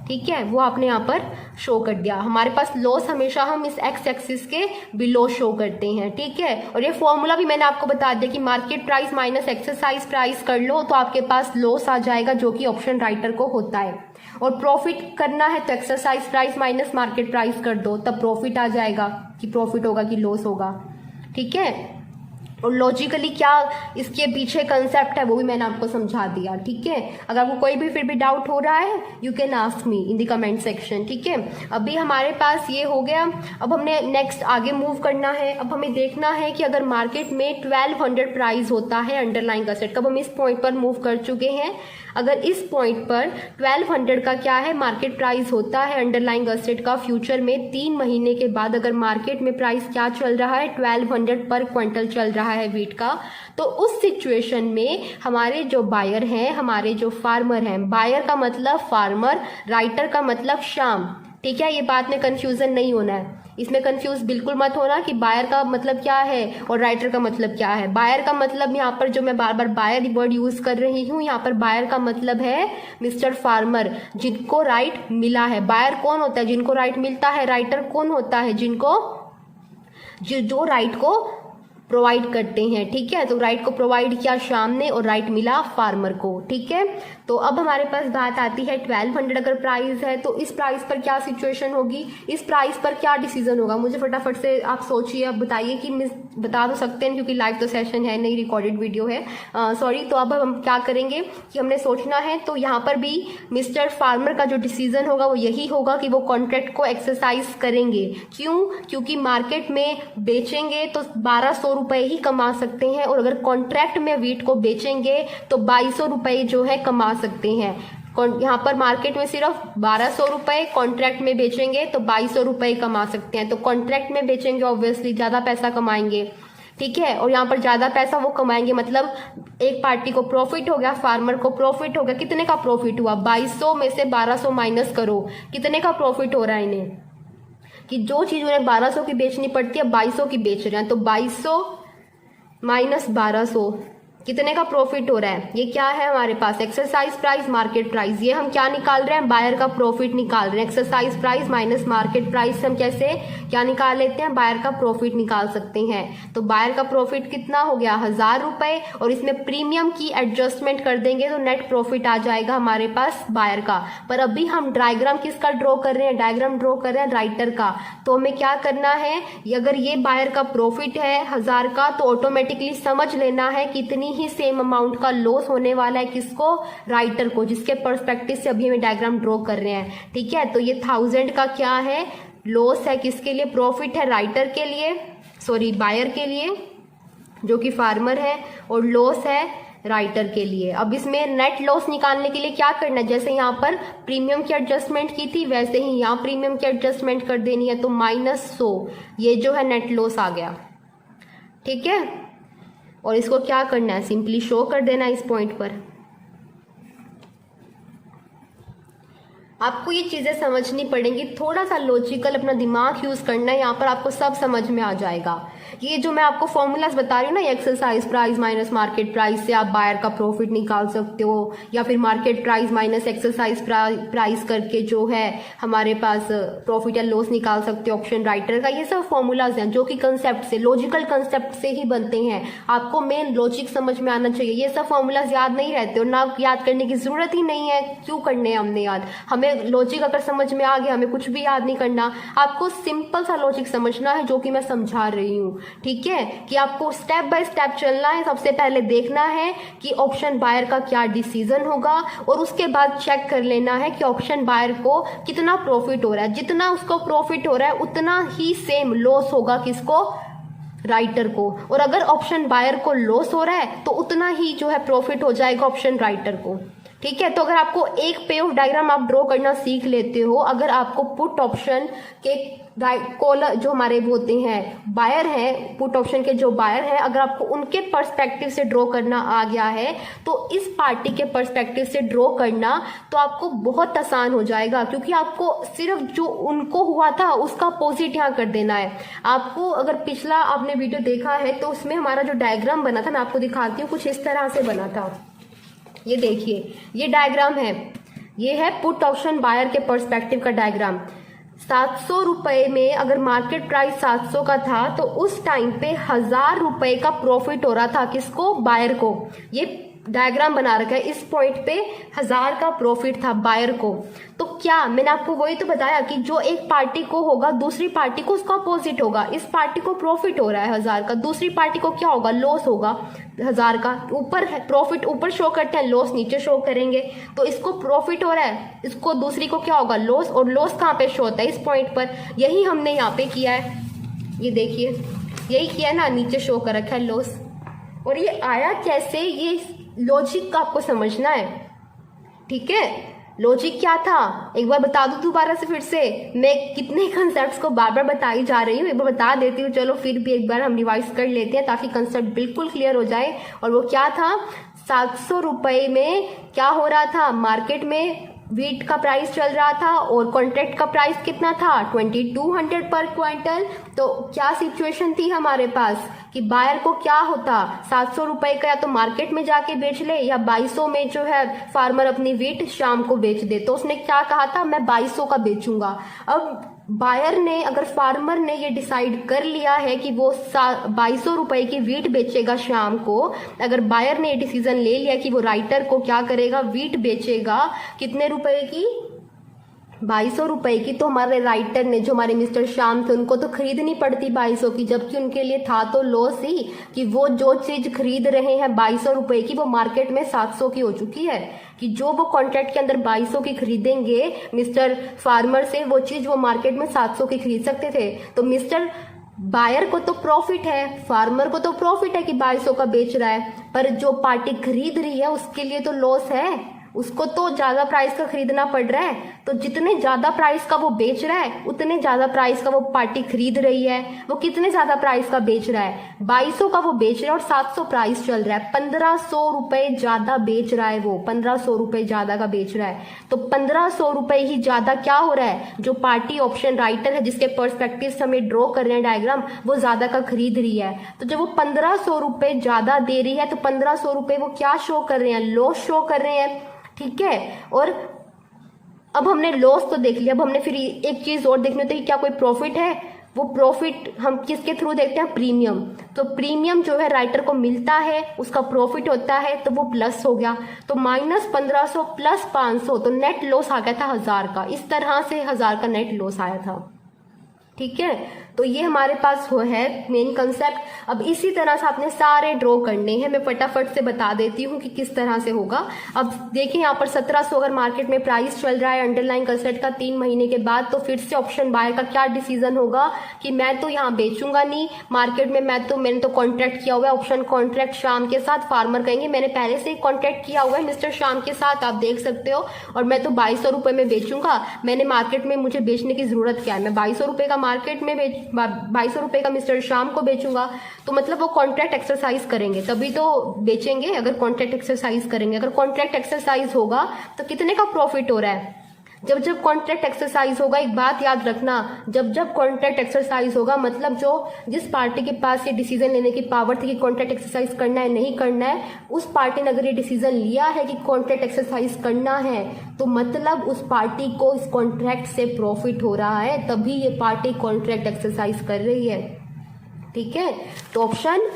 ठीक है। वो आपने यहाँ पर शो कर दिया। हमारे पास लॉस हमेशा हम इस एक्स एक्सिस के बिलो शो करते हैं, ठीक है। और ये फॉर्मूला भी मैंने आपको बता दिया कि market price minus exercise price कर लो तो आपके पास लॉस आ जाएगा, जो कि ऑप्शन राइटर को होता है। और प्रॉफिट करना है तो exercise price minus market price कर दो, तब प्रॉफिट आ जाएगा कि प्रॉफिट होगा कि लॉस होगा, ठीक है। और लॉजिकली क्या इसके पीछे कंसेप्ट है वो भी मैंने आपको समझा दिया, ठीक है। अगर आपको कोई भी फिर भी डाउट हो रहा है you can ask me in the comment section, ठीक है। अभी हमारे पास ये हो गया। अब हमने नेक्स्ट आगे मूव करना है। अब हमें देखना है कि अगर मार्केट में 1200 प्राइस होता है अंडरलाइंग असेट का, अब हम इस पॉइंट पर मूव कर चुके हैं। अगर इस पॉइंट पर 1200 का क्या है मार्केट प्राइस होता है अंडरलाइंग असेट का फ्यूचर में 3 महीने के बाद, अगर मार्केट में प्राइस क्या चल रहा है 1200 पर क्विंटल चल रहा है वीट का, तो उस सिचुएशन में हमारे जो बायर हैं, हमारे जो फार्मर हैं, बायर का मतलब फार्मर, राइटर का मतलब श्याम, ठीक है। ये बात में कंफ्यूजन नहीं होना है। इसमें कंफ्यूज बिल्कुल मत होना कि बायर का मतलब क्या है और राइटर का मतलब क्या है। बायर का मतलब यहाँ पर जो मैं बार बार बायर वर्ड यूज कर रही हूँ, यहाँ पर बायर का मतलब है मिस्टर फार्मर, जिनको राइट मिला है। बायर कौन होता है? जिनको राइट मिलता है। राइटर कौन होता है? जिनको जो राइट को प्रोवाइड करते हैं। ठीक है, तो राइट को प्रोवाइड किया शाम ने और राइट मिला फार्मर को। ठीक है, तो अब हमारे पास बात आती है 1200 अगर प्राइस है तो इस प्राइस पर क्या सिचुएशन होगी, इस प्राइस पर क्या डिसीजन होगा। मुझे फटाफट से आप सोचिए, अब बताइए कि मिस बता तो सकते हैं क्योंकि लाइव तो सेशन है नहीं, रिकॉर्डेड वीडियो है, सॉरी। तो अब हम क्या करेंगे कि हमने सोचना है, तो यहाँ पर भी मिस्टर फार्मर का जो डिसीजन होगा वो यही होगा कि वो कॉन्ट्रैक्ट को एक्सरसाइज करेंगे। क्यों? क्योंकि मार्केट में बेचेंगे तो 1200 रुपए ही कमा सकते हैं और अगर कॉन्ट्रैक्ट में वीट को बेचेंगे तो 2200 रुपए जो है कमा सकते हैं। यहाँ पर मार्केट में सिर्फ 1200 रुपए, कॉन्ट्रैक्ट में बेचेंगे तो 2200 रुपए कमा सकते हैं। तो कॉन्ट्रैक्ट में बेचेंगे ऑब्वियसली ज्यादा पैसा कमाएंगे। ठीक है, और यहाँ पर ज्यादा पैसा वो कमाएंगे, मतलब एक पार्टी को प्रॉफिट हो गया, फार्मर को प्रॉफिट हो गया। कितने का प्रॉफिट हुआ? 2200 में से 1200 माइनस करो, कितने का प्रॉफिट हो रहा है इन्हें, कि जो चीज उन्हें 1200 की बेचनी पड़ती है 2200 की बेच रहे हैं। तो 2200 माइनस 1200 कितने का प्रॉफिट हो रहा है? ये क्या है हमारे पास? Exercise price market price. ये हम क्या निकाल रहे हैं? बायर का प्रॉफिट निकाल रहे हैं। Exercise price minus market price से हम कैसे क्या निकाल लेते हैं? बायर का प्रॉफिट निकाल सकते हैं। तो बायर का प्रॉफिट कितना हो गया? 1000 रुपए, और इसमें प्रीमियम की एडजस्टमेंट कर देंगे तो नेट प्रॉफिट आ जाएगा हमारे पास बायर का। पर अभी हम डायग्राम किसका ड्रॉ कर रहे हैं? डायग्राम ड्रॉ कर रहे हैं राइटर का। तो हमें क्या करना है, अगर ये बायर का प्रॉफिट है 1000 का, तो ऑटोमेटिकली समझ लेना है कितनी ही सेम अमाउंट का लॉस होने वाला है किसको? राइटर को, जिसके पर्सपेक्टिव से अभी हमें डायग्राम ड्रॉ कर रहे हैं। ठीक है, तो ये 1000 का क्या है? लॉस है। किसके लिए? प्रॉफिट है राइटर के लिए, सॉरी बायर के लिए जो कि फार्मर है, और लॉस है राइटर के लिए। अब इसमें नेट लॉस निकालने के लिए क्या करना है? जैसे यहाँ पर प्रीमियम की एडजस्टमेंट की थी वैसे ही यहाँ प्रीमियम की एडजस्टमेंट कर देनी है। तो -100 ये जो है नेट लॉस आ गया। ठीक है, और इसको क्या करना है? सिंपली शो कर देना इस पॉइंट पर। आपको ये चीजें समझनी पड़ेंगी, थोड़ा सा लॉजिकल अपना दिमाग यूज करना है, यहाँ पर आपको सब समझ में आ जाएगा। ये जो मैं आपको फॉर्मूलाज बता रही हूँ ना, exercise price minus market price से आप बायर का प्रॉफिट निकाल सकते हो, या फिर market price minus exercise price करके जो है हमारे पास प्रॉफिट या लॉस निकाल सकते हो ऑप्शन राइटर का। ये सब फॉर्मूलाज हैं जो कि कंसेप्ट से, लॉजिकल कंसेप्ट से ही बनते हैं। आपको मेन लॉजिक समझ में आना चाहिए। ये सब फॉर्मूलाज याद नहीं रहते और ना याद करने की जरूरत ही नहीं है। क्यों करने हैं हमने याद? हमें लॉजिक अगर समझ में आ गया, हमें कुछ भी याद नहीं करना। आपको सिंपल सा लॉजिक समझना है जो कि मैं समझा रही हूँ। ठीक है, कि आपको स्टेप बाय स्टेप चलना है। सबसे पहले देखना है कि ऑप्शन बायर का क्या डिसीजन होगा, और उसके बाद चेक कर लेना है कि ऑप्शन बायर को कितना प्रॉफिट हो रहा है। जितना उसको प्रॉफिट हो रहा है उतना ही सेम लॉस होगा किसको? राइटर को। और अगर ऑप्शन बायर को लॉस हो रहा है तो उतना ही जो है प्रॉफिट हो जाएगा ऑप्शन राइटर को। ठीक है, तो अगर आपको एक पे ऑफ डायग्राम आप ड्रॉ करना सीख लेते हो, अगर आपको पुट ऑप्शन के कॉलर जो हमारे होते हैं बायर हैं, पुट ऑप्शन के जो बायर हैं, अगर आपको उनके पर्सपेक्टिव से ड्रॉ करना आ गया है तो इस पार्टी के पर्सपेक्टिव से ड्रॉ करना तो आपको बहुत आसान हो जाएगा, क्योंकि आपको सिर्फ जो उनको हुआ था उसका अपोजिट यहाँ कर देना है। आपको अगर पिछला आपने वीडियो देखा है तो उसमें हमारा जो डायग्राम बना था, मैं आपको दिखाती हूँ, कुछ इस तरह से बना था। ये देखिए, ये डायग्राम है, ये है पुट ऑप्शन बायर के पर्सपेक्टिव का डायग्राम। 700 रुपए में अगर मार्केट प्राइस 700 का था तो उस टाइम पे 1000 रुपए का प्रॉफिट हो रहा था किसको? बायर को। ये डायग्राम बना रखा है, इस पॉइंट पे 1000 का प्रॉफिट था बायर को। तो क्या मैंने आपको वही तो बताया कि जो एक पार्टी को होगा दूसरी पार्टी को उसका अपोजिट होगा। इस पार्टी को प्रॉफिट हो रहा है 1000 का, दूसरी पार्टी को क्या होगा? लॉस होगा 1000 का। ऊपर है प्रॉफिट ऊपर शो करते हैं, लॉस नीचे शो करेंगे। तो इसको प्रॉफिट हो रहा है, इसको दूसरी को क्या होगा? लॉस। और लॉस कहाँ पे शो होता है? इस पॉइंट पर। यही हमने यहाँ पे किया है, ये देखिए, यही किया ना, नीचे शो कर रखा है लॉस। और ये आया कैसे? ये लॉजिक का आपको समझना है। ठीक है, लॉजिक क्या था एक बार बता दूं दोबारा से फिर से। मैं कितने कंसेप्ट्स को बार बार बताई जा रही हूँ, एक बार बता देती हूँ। चलो फिर भी एक बार हम रिवाइज कर लेते हैं ताकि कंसेप्ट बिल्कुल क्लियर हो जाए। और वो क्या था? 700 रुपये में क्या हो रहा था, मार्केट में वीट का प्राइस चल रहा था और कॉन्ट्रैक्ट का प्राइस कितना था 2200 पर क्विंटल। तो क्या सिचुएशन थी हमारे पास कि बायर को क्या होता, 700 रुपये का या तो मार्केट में जाके बेच ले या 2200 में जो है फार्मर अपनी वीट शाम को बेच दे। तो उसने क्या कहा था, मैं 2200 का बेचूंगा। अब बायर ने, अगर फार्मर ने ये डिसाइड कर लिया है कि वो 2200 रुपये की वीट बेचेगा शाम को, अगर बायर ने ये डिसीजन ले लिया कि वो राइटर को क्या करेगा, वीट बेचेगा कितने रुपए की, 2200 रुपये की, तो हमारे राइटर ने, जो हमारे मिस्टर श्याम थे, उनको तो खरीदनी पड़ती 2200 की, जबकि उनके लिए था तो लॉस ही कि वो जो चीज खरीद रहे हैं 2200 रुपये की वो मार्केट में 700 की हो चुकी है, कि जो वो कॉन्ट्रैक्ट के अंदर 2200 की खरीदेंगे मिस्टर फार्मर से, वो चीज वो मार्केट में 700 की खरीद सकते थे। तो मिस्टर बायर को तो प्रॉफिट है, फार्मर को तो प्रॉफिट है कि 2200 का बेच रहा है, पर जो पार्टी खरीद रही है उसके लिए तो लॉस है, उसको तो ज्यादा प्राइस का खरीदना पड़ रहा है। तो जितने ज्यादा प्राइस का वो बेच रहा है उतने ज्यादा प्राइस का वो पार्टी खरीद रही है। वो कितने ज्यादा प्राइस का बेच रहा है, 2200 का वो बेच रहा है और 700 प्राइस चल रहा है, 1500 रुपए ज्यादा बेच रहा है, वो 1500 रुपए ज्यादा का बेच रहा है। तो 1500 रुपए ही ज्यादा क्या हो रहा है, जो पार्टी ऑप्शन राइटर है जिसके पर्सपेक्टिव से हमें ड्रॉ कर रहे हैं डायग्राम, वो ज्यादा का खरीद रही है। तो जब वो 1500 रुपए ज्यादा दे रही है तो 1500 रुपए वो क्या शो कर रहे हैं, लॉस शो कर रहे हैं, ठीक है। और अब हमने लॉस तो देख लिया, अब हमने फिर एक चीज और देखनी होती है कि क्या कोई प्रॉफिट है। वो प्रॉफिट हम किसके थ्रू देखते हैं, प्रीमियम। तो प्रीमियम जो है राइटर को मिलता है, उसका प्रॉफिट होता है, तो वो प्लस हो गया। तो -1500 प्लस 500, तो नेट लॉस आ गया था 1000 का। इस तरह से 1000 का नेट लॉस आया था, ठीक है। तो ये हमारे पास वो है मेन कंसेप्ट। अब इसी तरह से आपने सारे ड्रॉ करने हैं, मैं फटाफट से बता देती हूँ कि किस तरह से होगा। अब देखिए यहाँ पर 1700 अगर मार्केट में प्राइस चल रहा है अंडरलाइन कंसेप्ट का 3 महीने के बाद, तो फिर से ऑप्शन बायर का क्या डिसीजन होगा कि मैं तो यहाँ बेचूंगा नहीं मार्केट में, मैंने तो कॉन्ट्रैक्ट किया हुआ है, ऑप्शन कॉन्ट्रैक्ट शाम के साथ। फार्मर कहेंगे मैंने पहले से ही कॉन्ट्रैक्ट किया हुआ है मिस्टर शाम के साथ, आप देख सकते हो, और मैं तो 2200 रुपये में बेचूंगा, मैंने मार्केट में, मुझे बेचने की जरूरत क्या है, मैं 2200 रुपये का मार्केट में 2200 रुपये का मिस्टर शाम को बेचूंगा। तो मतलब वो कॉन्ट्रैक्ट एक्सरसाइज करेंगे तभी तो बेचेंगे, अगर कॉन्ट्रैक्ट एक्सरसाइज करेंगे। अगर कॉन्ट्रैक्ट एक्सरसाइज होगा तो कितने का प्रॉफिट हो रहा है, जब जब कॉन्ट्रैक्ट एक्सरसाइज होगा, एक बात याद रखना, जब जब कॉन्ट्रैक्ट एक्सरसाइज होगा, मतलब जो जिस पार्टी के पास ये डिसीजन लेने की पावर थी कि कॉन्ट्रैक्ट एक्सरसाइज करना है नहीं करना है, उस पार्टी ने अगर ये डिसीजन लिया है कि कॉन्ट्रैक्ट एक्सरसाइज करना है, तो मतलब उस पार्टी को इस कॉन्ट्रैक्ट से प्रॉफिट हो रहा है, तभी ये पार्टी कॉन्ट्रैक्ट एक्सरसाइज कर रही है, ठीक है। तो ऑप्शन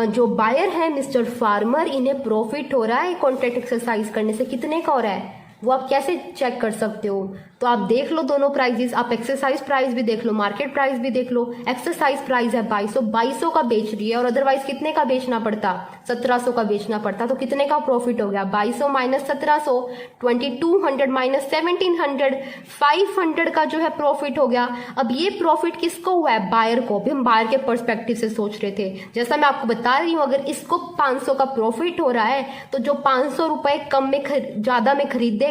जो बायर है मिस्टर फार्मर, इन्हें प्रॉफिट हो रहा है कॉन्ट्रैक्ट एक्सरसाइज करने से। कितने का हो रहा है वो आप कैसे चेक कर सकते हो, तो आप देख लो दोनों प्राइजेस, आप एक्सरसाइज प्राइस भी देख लो, मार्केट प्राइस भी देख लो। एक्सरसाइज प्राइस है 2200 का बेच रही है, और अदरवाइज कितने का बेचना पड़ता, 1700 का बेचना पड़ता, तो कितने का प्रॉफिट हो गया, 2200 माइनस 1700, 2200 माइनस 1700, 500 का जो है प्रॉफिट हो गया। अब ये प्रॉफिट किसको हुआ है, बायर को। भी हम बायर के पर्सपेक्टिव से सोच रहे थे, जैसा मैं आपको बता रही हूँ, अगर इसको 500 का प्रॉफिट हो रहा है तो जो 500 रुपए कम में ज्यादा में खरीदेगा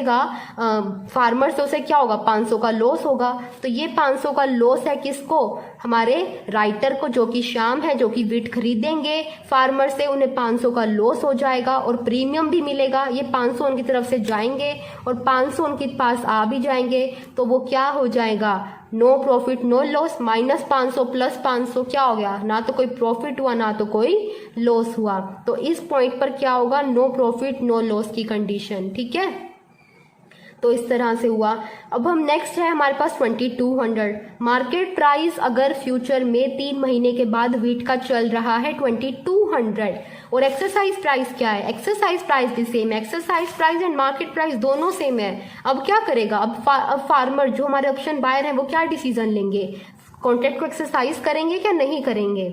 फार्मर से, उसे क्या होगा, 500 का लॉस होगा। तो ये 500 का लॉस है किसको, हमारे राइटर को, जो कि शाम है, जो कि वीट खरीदेंगे फार्मर से, उन्हें 500 का लॉस हो जाएगा और प्रीमियम भी मिलेगा। ये 500 उनकी तरफ से जाएंगे और 500 उनके पास आ भी जाएंगे, तो वो क्या हो जाएगा, no profit no loss, -500 plus 500 क्या हो गया, ना तो कोई प्रॉफिट हुआ ना तो कोई लॉस हुआ। तो इस पॉइंट पर क्या होगा, नो प्रॉफिट नो लॉस की कंडीशन, ठीक है। तो इस तरह से हुआ। अब हम नेक्स्ट है हमारे पास 2200 मार्केट प्राइस, अगर फ्यूचर में 3 महीने के बाद वीट का चल रहा है 2200, और एक्सरसाइज प्राइस क्या है, एक्सरसाइज प्राइस भी सेम है, exercise price and market price दोनों सेम है। अब क्या करेगा, अब फार्मर जो हमारे ऑप्शन बायर हैं वो क्या डिसीजन लेंगे, कॉन्ट्रैक्ट को एक्सरसाइज करेंगे क्या नहीं करेंगे।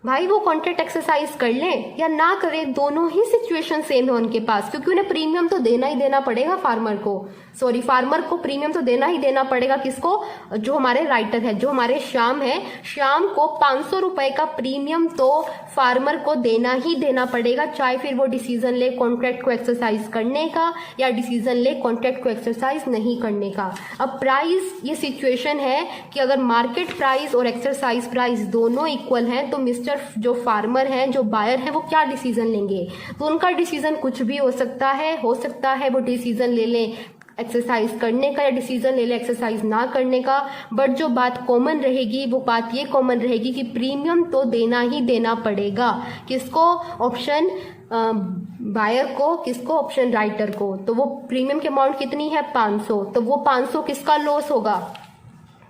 भाई वो कॉन्ट्रैक्ट एक्सरसाइज कर लें या ना करें, दोनों ही सिचुएशन सेम है उनके पास, क्योंकि उन्हें प्रीमियम तो देना ही देना पड़ेगा फार्मर को प्रीमियम तो देना ही देना पड़ेगा। किसको, जो हमारे राइटर है, जो हमारे शाम है, शाम को 500 रुपए का प्रीमियम तो फार्मर को देना ही देना पड़ेगा, चाहे फिर वो डिसीजन ले कॉन्ट्रैक्ट को एक्सरसाइज करने का या डिसीजन ले कॉन्ट्रैक्ट को एक्सरसाइज नहीं करने का। अब प्राइस, ये सिचुएशन है कि अगर मार्केट प्राइस और एक्सरसाइज प्राइस दोनों इक्वल हैं, तो मिस्टर मिस्टर जो फार्मर हैं, जो बायर हैं, वो क्या डिसीजन लेंगे। तो उनका डिसीजन कुछ भी हो सकता है वो डिसीजन ले लें एक्सरसाइज करने का या डिसीजन ले ले एक्सरसाइज ना करने का। बट जो बात कॉमन रहेगी वो बात ये कॉमन रहेगी कि प्रीमियम तो देना ही देना पड़ेगा। किसको? ऑप्शन बायर को, किसको? ऑप्शन राइटर को। तो वो प्रीमियम की अमाउंट कितनी है? 500। तो वो 500 किसका लॉस होगा?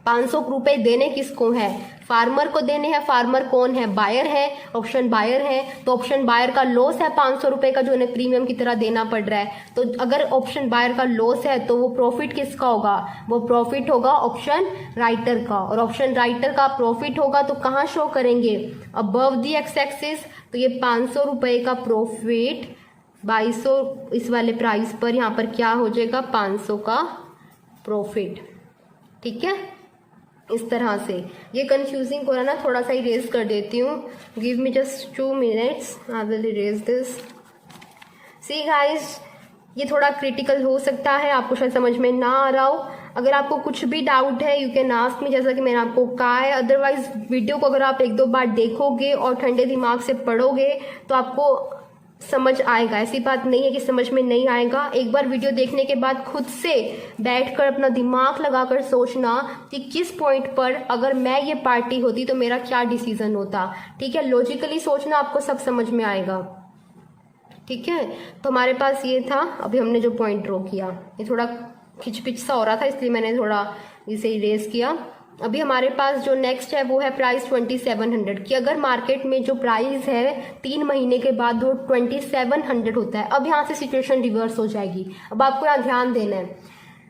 500 रुपए देने किसको है? फार्मर को देने हैं। फार्मर कौन है? बायर है, ऑप्शन बायर है। तो ऑप्शन बायर का लॉस है 500 रुपए का, जो उन्हें प्रीमियम की तरह देना पड़ रहा है। तो अगर ऑप्शन बायर का लॉस है तो वो प्रॉफिट किसका होगा? वो प्रॉफिट होगा ऑप्शन राइटर का। और ऑप्शन राइटर का प्रॉफिट होगा तो कहाँ शो करेंगे? अबव दी एक्स एक्सिस। तो ये 500 रुपए का प्रॉफिट 2200 इस वाले प्राइस पर यहाँ पर क्या हो जाएगा? 500 का प्रॉफिट। ठीक है, इस तरह से। ये कंफ्यूजिंग हो रहा ना, थोड़ा सा इरेज कर देती हूँ। Give me just 2 minutes, I will erase this. See guys, ये थोड़ा क्रिटिकल हो सकता है, आपको शायद समझ में ना आ रहा हो। अगर आपको कुछ भी डाउट है यू कैन आस्क मी, जैसा कि मैंने आपको कहा है। अदरवाइज वीडियो को अगर आप 1-2 बार देखोगे और ठंडे दिमाग से पढ़ोगे तो आपको समझ आएगा। ऐसी बात नहीं है कि समझ में नहीं आएगा। एक बार वीडियो देखने के बाद खुद से बैठकर अपना दिमाग लगाकर सोचना कि किस पॉइंट पर अगर मैं ये पार्टी होती तो मेरा क्या डिसीजन होता। ठीक है, लॉजिकली सोचना, आपको सब समझ में आएगा। ठीक है, तो हमारे पास ये था। अभी हमने जो पॉइंट ड्रॉ किया, ये थोड़ा खिचपिच सा हो रहा था इसलिए मैंने थोड़ा इसे इरेज किया। अभी हमारे पास जो नेक्स्ट है वो है प्राइस 2700 की। अगर मार्केट में जो प्राइस है 3 महीने के बाद वो 2700 होता है। अब यहाँ से सिचुएशन रिवर्स हो जाएगी। अब आपको यहाँ ध्यान देना है,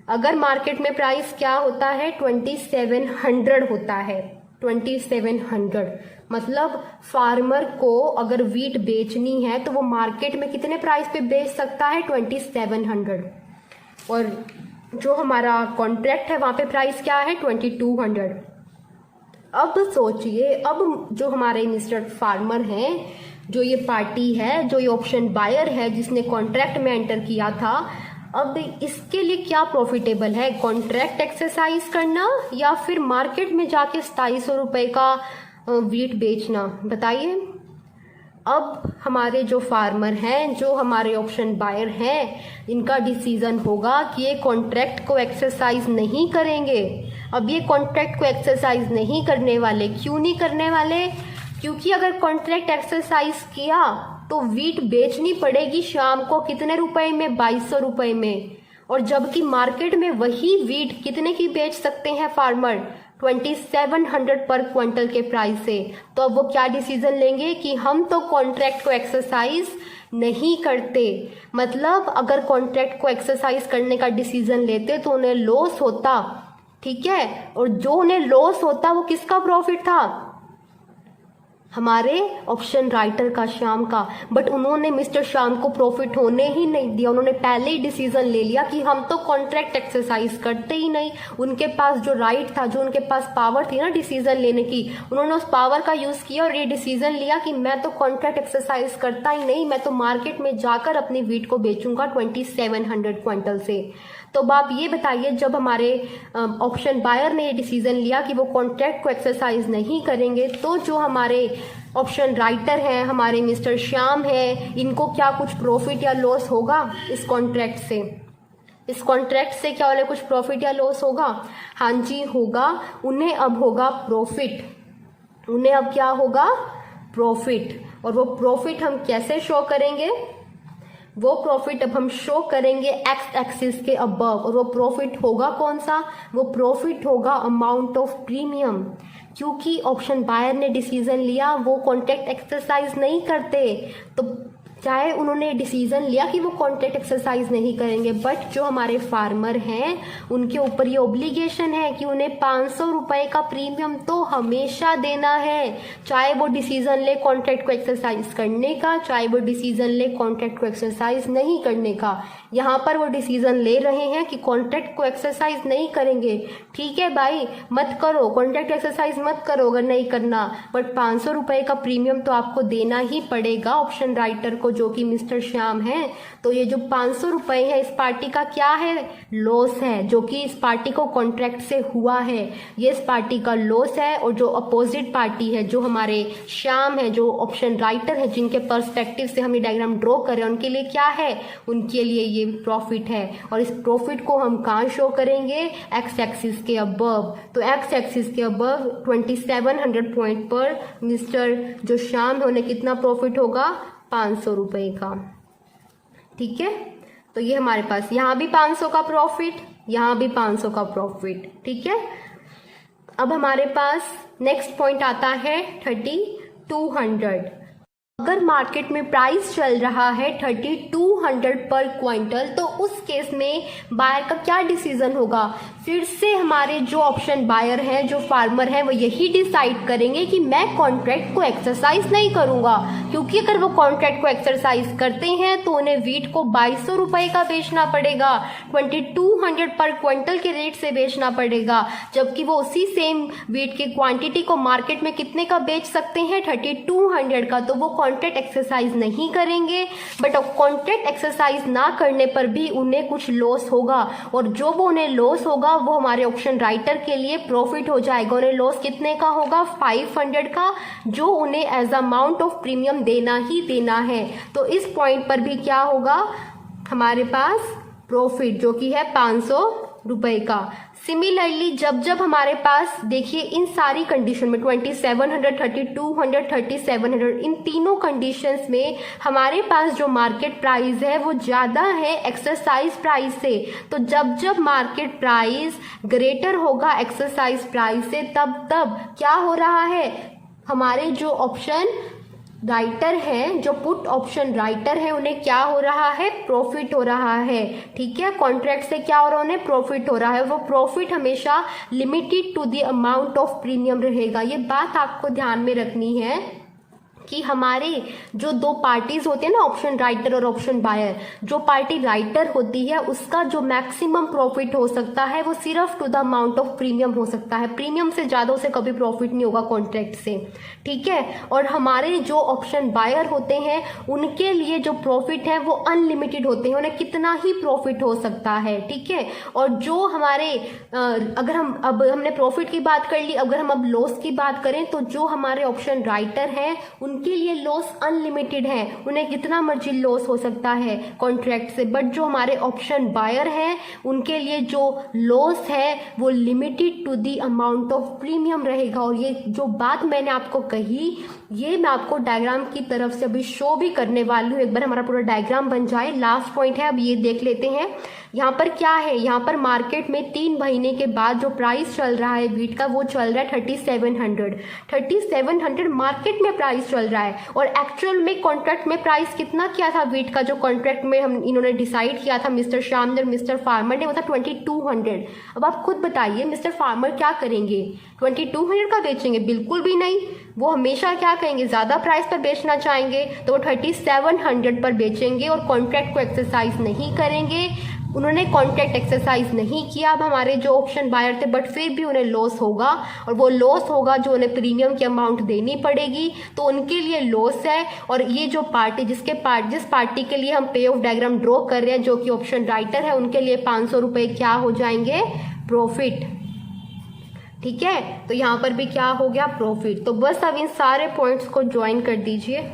अगर मार्केट में प्राइस क्या होता है? 2700 होता है। 2700 मतलब फार्मर को अगर वीट बेचनी है तो वो मार्केट में कितने प्राइस पे बेच सकता है? 2700। और जो हमारा कॉन्ट्रैक्ट है वहां पे प्राइस क्या है? 2200। अब सोचिए, अब जो हमारे मिस्टर फार्मर हैं, जो ये पार्टी है, जो ये ऑप्शन बायर है जिसने कॉन्ट्रैक्ट में एंटर किया था, अब इसके लिए क्या प्रॉफिटेबल है? कॉन्ट्रैक्ट एक्सरसाइज करना या फिर मार्केट में जाके 2700 रुपए का वीट बेचना? बताइए। अब हमारे जो फार्मर हैं, जो हमारे ऑप्शन बायर हैं, इनका डिसीजन होगा कि ये कॉन्ट्रैक्ट को एक्सरसाइज नहीं करेंगे। अब ये कॉन्ट्रैक्ट को एक्सरसाइज नहीं करने वाले। क्यों नहीं करने वाले? क्योंकि अगर कॉन्ट्रैक्ट एक्सरसाइज किया तो वीट बेचनी पड़ेगी शाम को कितने रुपए में? 2200 रुपए में। और जबकि मार्केट में वही वीट कितने की बेच सकते हैं फार्मर? 2700 पर क्विंटल के प्राइस से। तो अब वो क्या डिसीजन लेंगे कि हम तो कॉन्ट्रैक्ट को एक्सरसाइज नहीं करते। मतलब अगर कॉन्ट्रैक्ट को एक्सरसाइज करने का डिसीजन लेते तो उन्हें लॉस होता। ठीक है, और जो उन्हें लॉस होता वो किसका प्रॉफिट था? हमारे ऑप्शन राइटर का, श्याम का। बट उन्होंने मिस्टर श्याम को प्रॉफिट होने ही नहीं दिया। उन्होंने पहले ही डिसीजन ले लिया कि हम तो कॉन्ट्रैक्ट एक्सरसाइज करते ही नहीं। उनके पास जो राइट था, जो उनके पास पावर थी ना डिसीजन लेने की, उन्होंने उस पावर का यूज किया और ये डिसीजन लिया कि मैं तो कॉन्ट्रैक्ट एक्सरसाइज करता ही नहीं, मैं तो मार्केट में जाकर अपनी वीट को बेचूंगा 2700 क्विंटल से। तो अब आप ये बताइए, जब हमारे ऑप्शन बायर ने ये डिसीजन लिया कि वो कॉन्ट्रैक्ट को एक्सरसाइज नहीं करेंगे, तो जो हमारे ऑप्शन राइटर हैं, हमारे मिस्टर श्याम हैं, इनको क्या कुछ प्रॉफिट या लॉस होगा इस कॉन्ट्रैक्ट से? इस कॉन्ट्रैक्ट से क्या उन्हें कुछ प्रॉफिट या लॉस होगा? हाँ जी, होगा। उन्हें अब होगा प्रॉफिट। उन्हें अब क्या होगा? प्रॉफिट। और वो प्रॉफिट हम कैसे शो करेंगे? वो प्रॉफिट अब हम शो करेंगे एक्स एक्सिस के अबव। और वो प्रॉफिट होगा कौन सा? वो प्रॉफिट होगा अमाउंट ऑफ प्रीमियम। क्योंकि ऑप्शन बायर ने डिसीजन लिया वो कॉन्ट्रैक्ट एक्सरसाइज नहीं करते। तो चाहे उन्होंने डिसीजन लिया कि वो कॉन्ट्रैक्ट एक्सरसाइज नहीं करेंगे, बट जो हमारे फार्मर हैं उनके ऊपर ये ऑब्लिगेशन है कि उन्हें 500 रुपए का प्रीमियम तो हमेशा देना है। चाहे वो डिसीजन ले कॉन्ट्रैक्ट को एक्सरसाइज करने का, चाहे वो डिसीजन ले कॉन्ट्रैक्ट को एक्सरसाइज नहीं करने का। यहाँ पर वो डिसीजन ले रहे हैं कि कॉन्ट्रैक्ट को एक्सरसाइज नहीं करेंगे। ठीक है भाई, मत करो कॉन्ट्रैक्ट एक्सरसाइज, मत करो अगर नहीं करना, बट 500 रुपए का प्रीमियम तो आपको देना ही पड़ेगा ऑप्शन राइटर को, जो कि मिस्टर श्याम हैं, तो ये जो 500 रुपये है इस पार्टी का क्या है, लॉस है, जो कि इस पार्टी को कॉन्ट्रैक्ट से हुआ है, ये इस पार्टी का लॉस है। और जो अपोजिट पार्टी है, जो हमारे श्याम है, जो ऑप्शन राइटर है, जिनके पर्सपेक्टिव से हम ये डायग्राम ड्रॉ कर रहे हैं, उनके लिए क्या है, उनके लिए ये प्रॉफिट है। और इस प्रॉफिट को हम कहाँ शो करेंगे, एक्स एक्सिस के अबव। तो एक्स एक्सिस के अबव 2700 पॉइंट पर मिस्टर जो श्याम है उन्हें कितना प्रॉफिट होगा, 500 रुपये का। ठीक है, तो ये हमारे पास यहाँ भी 500 का प्रॉफिट, यहाँ भी 500 का प्रॉफिट। ठीक है, अब हमारे पास नेक्स्ट पॉइंट आता है 3200। अगर मार्केट में प्राइस चल रहा है 3200 पर क्विंटल, तो उस केस में बायर का क्या डिसीजन होगा, फिर से हमारे जो ऑप्शन बायर हैं, जो फार्मर हैं, वो यही डिसाइड करेंगे कि मैं कॉन्ट्रैक्ट को एक्सरसाइज नहीं करूंगा, क्योंकि अगर वो कॉन्ट्रैक्ट को एक्सरसाइज करते हैं तो उन्हें वीट को 2200 रुपये का बेचना पड़ेगा, 2200 पर क्विंटल के रेट से बेचना पड़ेगा, जबकि वो उसी सेम वीट की क्वांटिटी को मार्केट में कितने का बेच सकते हैं, 3200 का। तो वो कॉन्ट्रैक्ट एक्सरसाइज नहीं करेंगे, बट कॉन्ट्रैक्ट एक्सरसाइज ना करने पर भी उन्हें कुछ लॉस होगा, और जो वो उन्हें लॉस होगा वो हमारे ऑप्शन राइटर के लिए प्रॉफिट हो जाएगा। उन्हें लॉस कितने का होगा, 500 का, जो उन्हें एज अमाउंट ऑफ प्रीमियम देना ही देना है। तो इस पॉइंट पर भी क्या होगा, हमारे पास प्रॉफिट जो कि है 500 रुपये का। सिमिलरली जब जब हमारे पास देखिए इन सारी कंडीशन में 2700, 3200, 3700, इन तीनों कंडीशंस में हमारे पास जो मार्केट प्राइस है वो ज़्यादा है एक्सरसाइज प्राइस से। तो जब जब मार्केट प्राइस ग्रेटर होगा एक्सरसाइज प्राइस से, तब तब क्या हो रहा है, हमारे जो ऑप्शन राइटर है, जो पुट ऑप्शन राइटर है, उन्हें क्या हो रहा है, प्रॉफिट हो रहा है। ठीक है, कॉन्ट्रैक्ट से क्या हो रहा है, उन्हें प्रॉफिट हो रहा है। वो प्रॉफिट हमेशा limited to the amount of premium रहेगा। ये बात आपको ध्यान में रखनी है कि हमारे जो दो पार्टीज होते हैं ना, ऑप्शन राइटर और ऑप्शन बायर, जो पार्टी राइटर होती है उसका जो मैक्सिमम प्रॉफिट हो सकता है वो सिर्फ to the amount of premium हो सकता है, प्रीमियम से ज़्यादा उसे कभी प्रॉफिट नहीं होगा कॉन्ट्रैक्ट से। ठीक है, और हमारे जो ऑप्शन बायर होते हैं उनके लिए जो प्रॉफिट है वो अनलिमिटेड होते हैं, उन्हें कितना ही प्रॉफिट हो सकता है। ठीक है, और जो हमारे अगर हम अब हमने प्रॉफिट की बात कर ली, अगर हम अब लॉस की बात करें तो जो हमारे ऑप्शन राइटर हैं उनके लिए लॉस अनलिमिटेड है, उन्हें कितना मर्जी लॉस हो सकता है कॉन्ट्रैक्ट से। बट जो हमारे ऑप्शन बायर हैं उनके लिए जो लॉस है वो limited to the amount of premium रहेगा। और ये जो बात मैंने आपको कही, ये मैं आपको डायग्राम की तरफ से अभी शो भी करने वाली हूँ। एक बार हमारा पूरा डायग्राम बन जाए, लास्ट पॉइंट है, अब ये देख लेते हैं। यहाँ पर क्या है, यहाँ पर मार्केट में 3 महीने के बाद जो प्राइस चल रहा है वीट का वो चल रहा है 3700 मार्केट में प्राइस चल रहा है। और एक्चुअल में कॉन्ट्रैक्ट में प्राइस कितना किया था वीट का, जो कॉन्ट्रैक्ट में हम इन्होंने डिसाइड किया था मिस्टर श्याम ने, मिस्टर फार्मर ने, वो था 2200। अब आप खुद बताइए मिस्टर फार्मर क्या करेंगे, 2200 का बेचेंगे? बिल्कुल भी नहीं। वो हमेशा क्या कहेंगे, ज़्यादा प्राइस पर बेचना चाहेंगे, तो वो 3700 पर बेचेंगे और कॉन्ट्रैक्ट को एक्सरसाइज नहीं करेंगे। उन्होंने कॉन्ट्रैक्ट एक्सरसाइज नहीं किया अब हमारे जो ऑप्शन बायर थे, बट फिर भी उन्हें लॉस होगा, और वो लॉस होगा जो उन्हें प्रीमियम की अमाउंट देनी पड़ेगी, तो उनके लिए लॉस है। और ये जो पार्टी जिस पार्टी के लिए हम पे ऑफ डायग्राम ड्रॉ कर रहे हैं, जो कि ऑप्शन राइटर है, उनके लिए 500 रुपये क्या हो जाएंगे, प्रॉफिट। ठीक है, तो यहाँ पर भी क्या हो गया, प्रॉफिट। तो बस अब इन सारे पॉइंट्स को ज्वाइन कर दीजिए,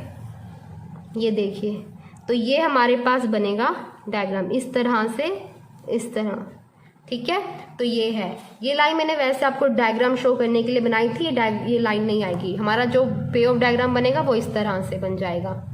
ये देखिए, तो ये हमारे पास बनेगा डायग्राम इस तरह से, इस तरह। ठीक है, तो ये है, ये लाइन मैंने वैसे आपको डायग्राम शो करने के लिए बनाई थी, ये लाइन नहीं आएगी। हमारा जो पे ऑफ डायग्राम बनेगा वो इस तरह से बन जाएगा।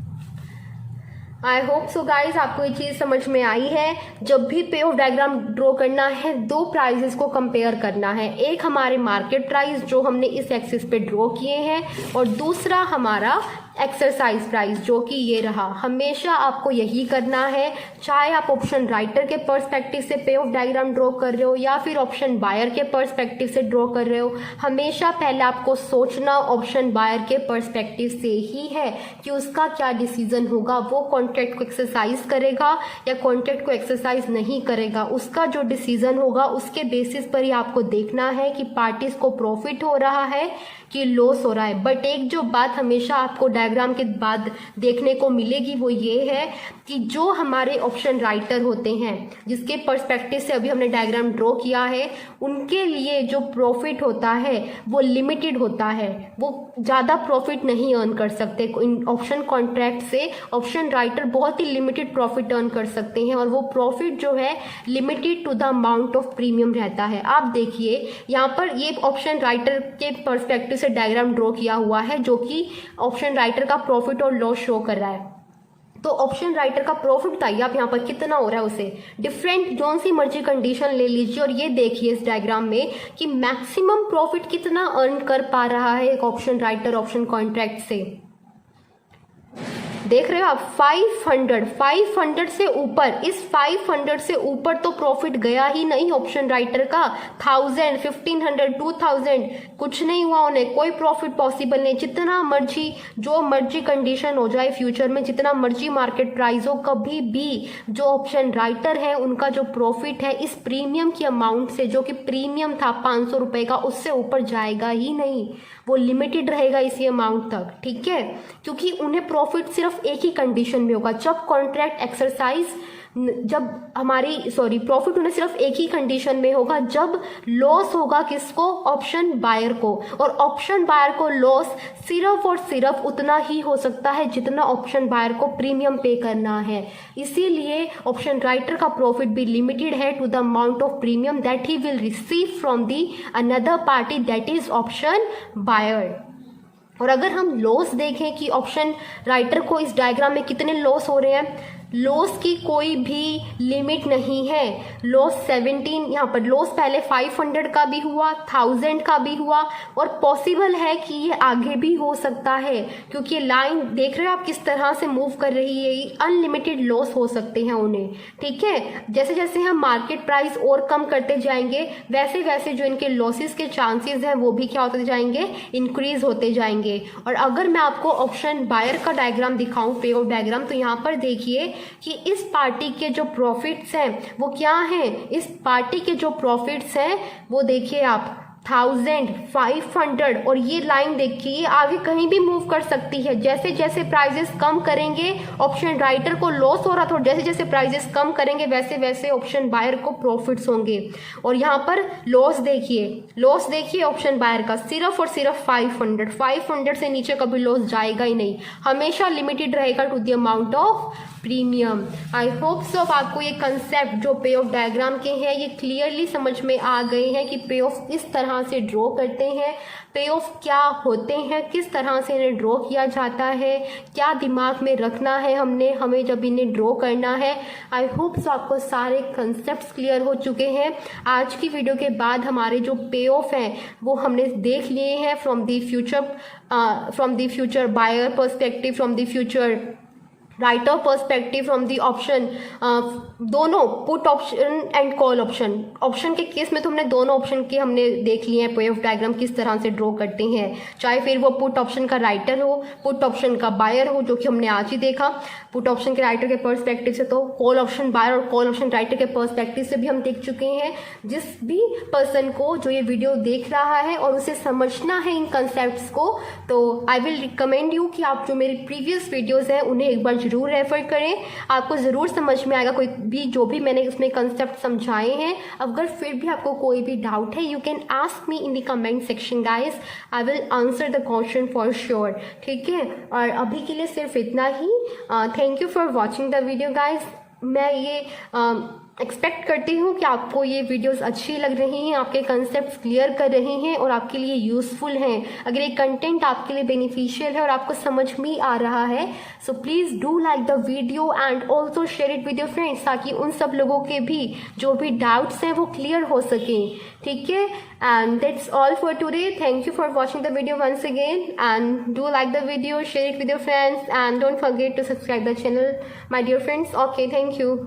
आई होप सो गाइज आपको ये चीज़ समझ में आई है। जब भी पे ऑफ डायग्राम ड्रॉ करना है, 2 प्राइजेस को कंपेयर करना है, एक हमारे मार्केट प्राइस जो हमने इस एक्सिस पे ड्रॉ किए हैं, और दूसरा हमारा एक्सरसाइज प्राइस जो कि ये रहा। हमेशा आपको यही करना है, चाहे आप ऑप्शन राइटर के पर्सपेक्टिव से पे ऑफ डायग्राम ड्रॉ कर रहे हो या फिर ऑप्शन बायर के पर्सपेक्टिव से ड्रॉ कर रहे हो, हमेशा पहले आपको सोचना ऑप्शन बायर के पर्सपेक्टिव से ही है कि उसका क्या डिसीजन होगा, वो कॉन्ट्रैक्ट को एक्सरसाइज करेगा या कॉन्ट्रैक्ट को एक्सरसाइज नहीं करेगा। उसका जो डिसीजन होगा उसके बेसिस पर ही आपको देखना है कि पार्टीज को प्रॉफिट हो रहा है कि लॉस हो रहा है। बट एक जो बात हमेशा आपको डायग्राम के बाद देखने को मिलेगी वो ये है कि जो हमारे ऑप्शन राइटर होते हैं, जिसके पर्सपेक्टिव से अभी हमने डायग्राम ड्रॉ किया है, उनके लिए जो प्रॉफिट होता है वो लिमिटेड होता है। वो ज़्यादा प्रॉफिट नहीं अर्न कर सकते। इन ऑप्शन कॉन्ट्रैक्ट से ऑप्शन राइटर बहुत ही लिमिटेड प्रॉफिट अर्न कर सकते हैं और वो प्रॉफिट जो है limited to the amount of premium रहता है। आप देखिए यहाँ पर ये ऑप्शन राइटर के पर्सपेक्टिव से डायग्राम ड्रॉ किया हुआ है जो कि ऑप्शन राइटर का प्रॉफिट और लॉस शो कर रहा है। तो ऑप्शन राइटर का प्रॉफिट बताइए आप यहाँ पर कितना हो रहा है उसे। डिफरेंट जोन सी मर्जी कंडीशन ले लीजिए और ये देखिए इस डायग्राम में कि मैक्सिमम प्रॉफिट कितना अर्न कर पा रहा है एक ऑप्शन राइटर ऑप्शन कॉन्ट्रैक्ट से। देख रहे हो आप 500 से ऊपर, इस 500 से ऊपर तो प्रॉफिट गया ही नहीं ऑप्शन राइटर का। 1000, 1500, 2000 कुछ नहीं हुआ उन्हें, कोई प्रॉफिट पॉसिबल नहीं। जितना मर्जी जो मर्जी कंडीशन हो जाए फ्यूचर में, जितना मर्जी मार्केट प्राइस हो, कभी भी जो ऑप्शन राइटर है उनका जो प्रॉफिट है इस प्रीमियम की अमाउंट से, जो कि प्रीमियम था 500 रुपये का, उससे ऊपर जाएगा ही नहीं। वो लिमिटेड रहेगा इसी अमाउंट तक, ठीक है, क्योंकि उन्हें प्रॉफिट सिर्फ एक ही कंडीशन में होगा, जब कॉन्ट्रैक्ट एक्सरसाइज, जब प्रॉफिट उन्हें सिर्फ एक ही कंडीशन में होगा, जब लॉस होगा किसको, ऑप्शन बायर को। और ऑप्शन बायर को लॉस सिर्फ और सिर्फ उतना ही हो सकता है जितना ऑप्शन बायर को प्रीमियम पे करना है। इसीलिए ऑप्शन राइटर का प्रॉफिट भी लिमिटेड है to the amount of premium that he will receive from the another party that is option buyer. और अगर हम लॉस देखें कि ऑप्शन राइटर को इस डायग्राम में कितने लॉस हो रहे हैं, लॉस की कोई भी लिमिट नहीं है। लॉस 17, यहाँ पर लॉस पहले 500 का भी हुआ, 1000 का भी हुआ और पॉसिबल है कि ये आगे भी हो सकता है, क्योंकि ये लाइन देख रहे हो आप किस तरह से मूव कर रही है। ये अनलिमिटेड लॉस हो सकते हैं उन्हें, ठीक है। जैसे जैसे हम मार्केट प्राइस और कम करते जाएंगे वैसे वैसे जो इनके लॉसेस के चांसेस हैं वो भी क्या होते जाएंगे, इंक्रीज होते जाएंगे। और अगर मैं आपको ऑप्शन बायर का डायग्राम दिखाऊं, पे ऑफ डायग्राम, तो यहाँ पर देखिए कि इस पार्टी के जो प्रॉफिट्स हैं वो क्या हैं। इस पार्टी के जो प्रॉफिट्स हैं वो देखिए आप 1000, 500 और ये लाइन देखिए आगे कहीं भी मूव कर सकती है। जैसे जैसे प्राइजेस कम करेंगे ऑप्शन राइटर को लॉस हो रहा था और जैसे जैसे प्राइजेस कम करेंगे वैसे वैसे ऑप्शन बायर को प्रॉफिट्स होंगे। और यहाँ पर लॉस देखिए ऑप्शन बायर का सिर्फ और सिर्फ 500 से नीचे कभी लॉस जाएगा ही नहीं, हमेशा लिमिटेड रहेगा to the amount of premium. I hope so आपको ये कंसेप्ट जो पे ऑफ डायग्राम के हैं ये क्लियरली समझ में आ गए हैं कि पे ऑफ इस तरह से ड्रॉ करते हैं, पे ऑफ क्या होते हैं, किस तरह से इन्हें ड्रॉ किया जाता है, क्या दिमाग में रखना है हमें जब इन्हें ड्रॉ करना है। आई होप सो आपको सारे कंसेप्ट्स क्लियर हो चुके हैं। आज की वीडियो के बाद हमारे जो पे ऑफ हैं वो हमने देख लिए हैं from the future buyer perspective, from the future writer perspective, from the option, दोनों put option and call option. Option के केस में तो हमने दोनों ऑप्शन के हमने देख लिए हैं पे ऑफ डायग्राम किस तरह से ड्रॉ करते हैं, चाहे फिर वो पुट ऑप्शन का राइटर हो, पुट ऑप्शन का बायर हो, जो कि हमने आज ही देखा पुट ऑप्शन के राइटर के पर्सपेक्टिव से, तो कॉल ऑप्शन बायर और कॉल ऑप्शन राइटर के पर्सपेक्टिव से भी हम देख चुके हैं। जिस भी पर्सन को जो ये वीडियो देख रहा है और उसे समझना है इन कंसेप्ट्स को, तो आई विल रिकमेंड यू कि आप जो मेरी प्रीवियस वीडियोज़ हैं उन्हें एक बार जरूर रेफर करें, आपको ज़रूर समझ में आएगा कोई भी जो भी मैंने उसमें कंसेप्ट समझाए हैं। अगर फिर भी आपको कोई भी डाउट है you can ask me in the comment section guys, I will answer the question for sure, ठीक है। और अभी के लिए सिर्फ इतना ही। Thank you for watching the video guys. मैं ये एक्सपेक्ट करती हूँ कि आपको ये वीडियोस अच्छी लग रही हैं, आपके कंसेप्ट्स क्लियर कर रही हैं और आपके लिए यूज़फुल हैं। अगर ये कंटेंट आपके लिए बेनिफिशियल है और आपको समझ में आ रहा है, so please do like the video and also share it with your friends, ताकि उन सब लोगों के भी जो भी डाउट्स हैं वो क्लियर हो सकें, ठीक है। And that's all for today. Thank you for watching the video once again and do like the video, share it with your friends and don't forget to subscribe the channel my dear friends. Okay, thank you.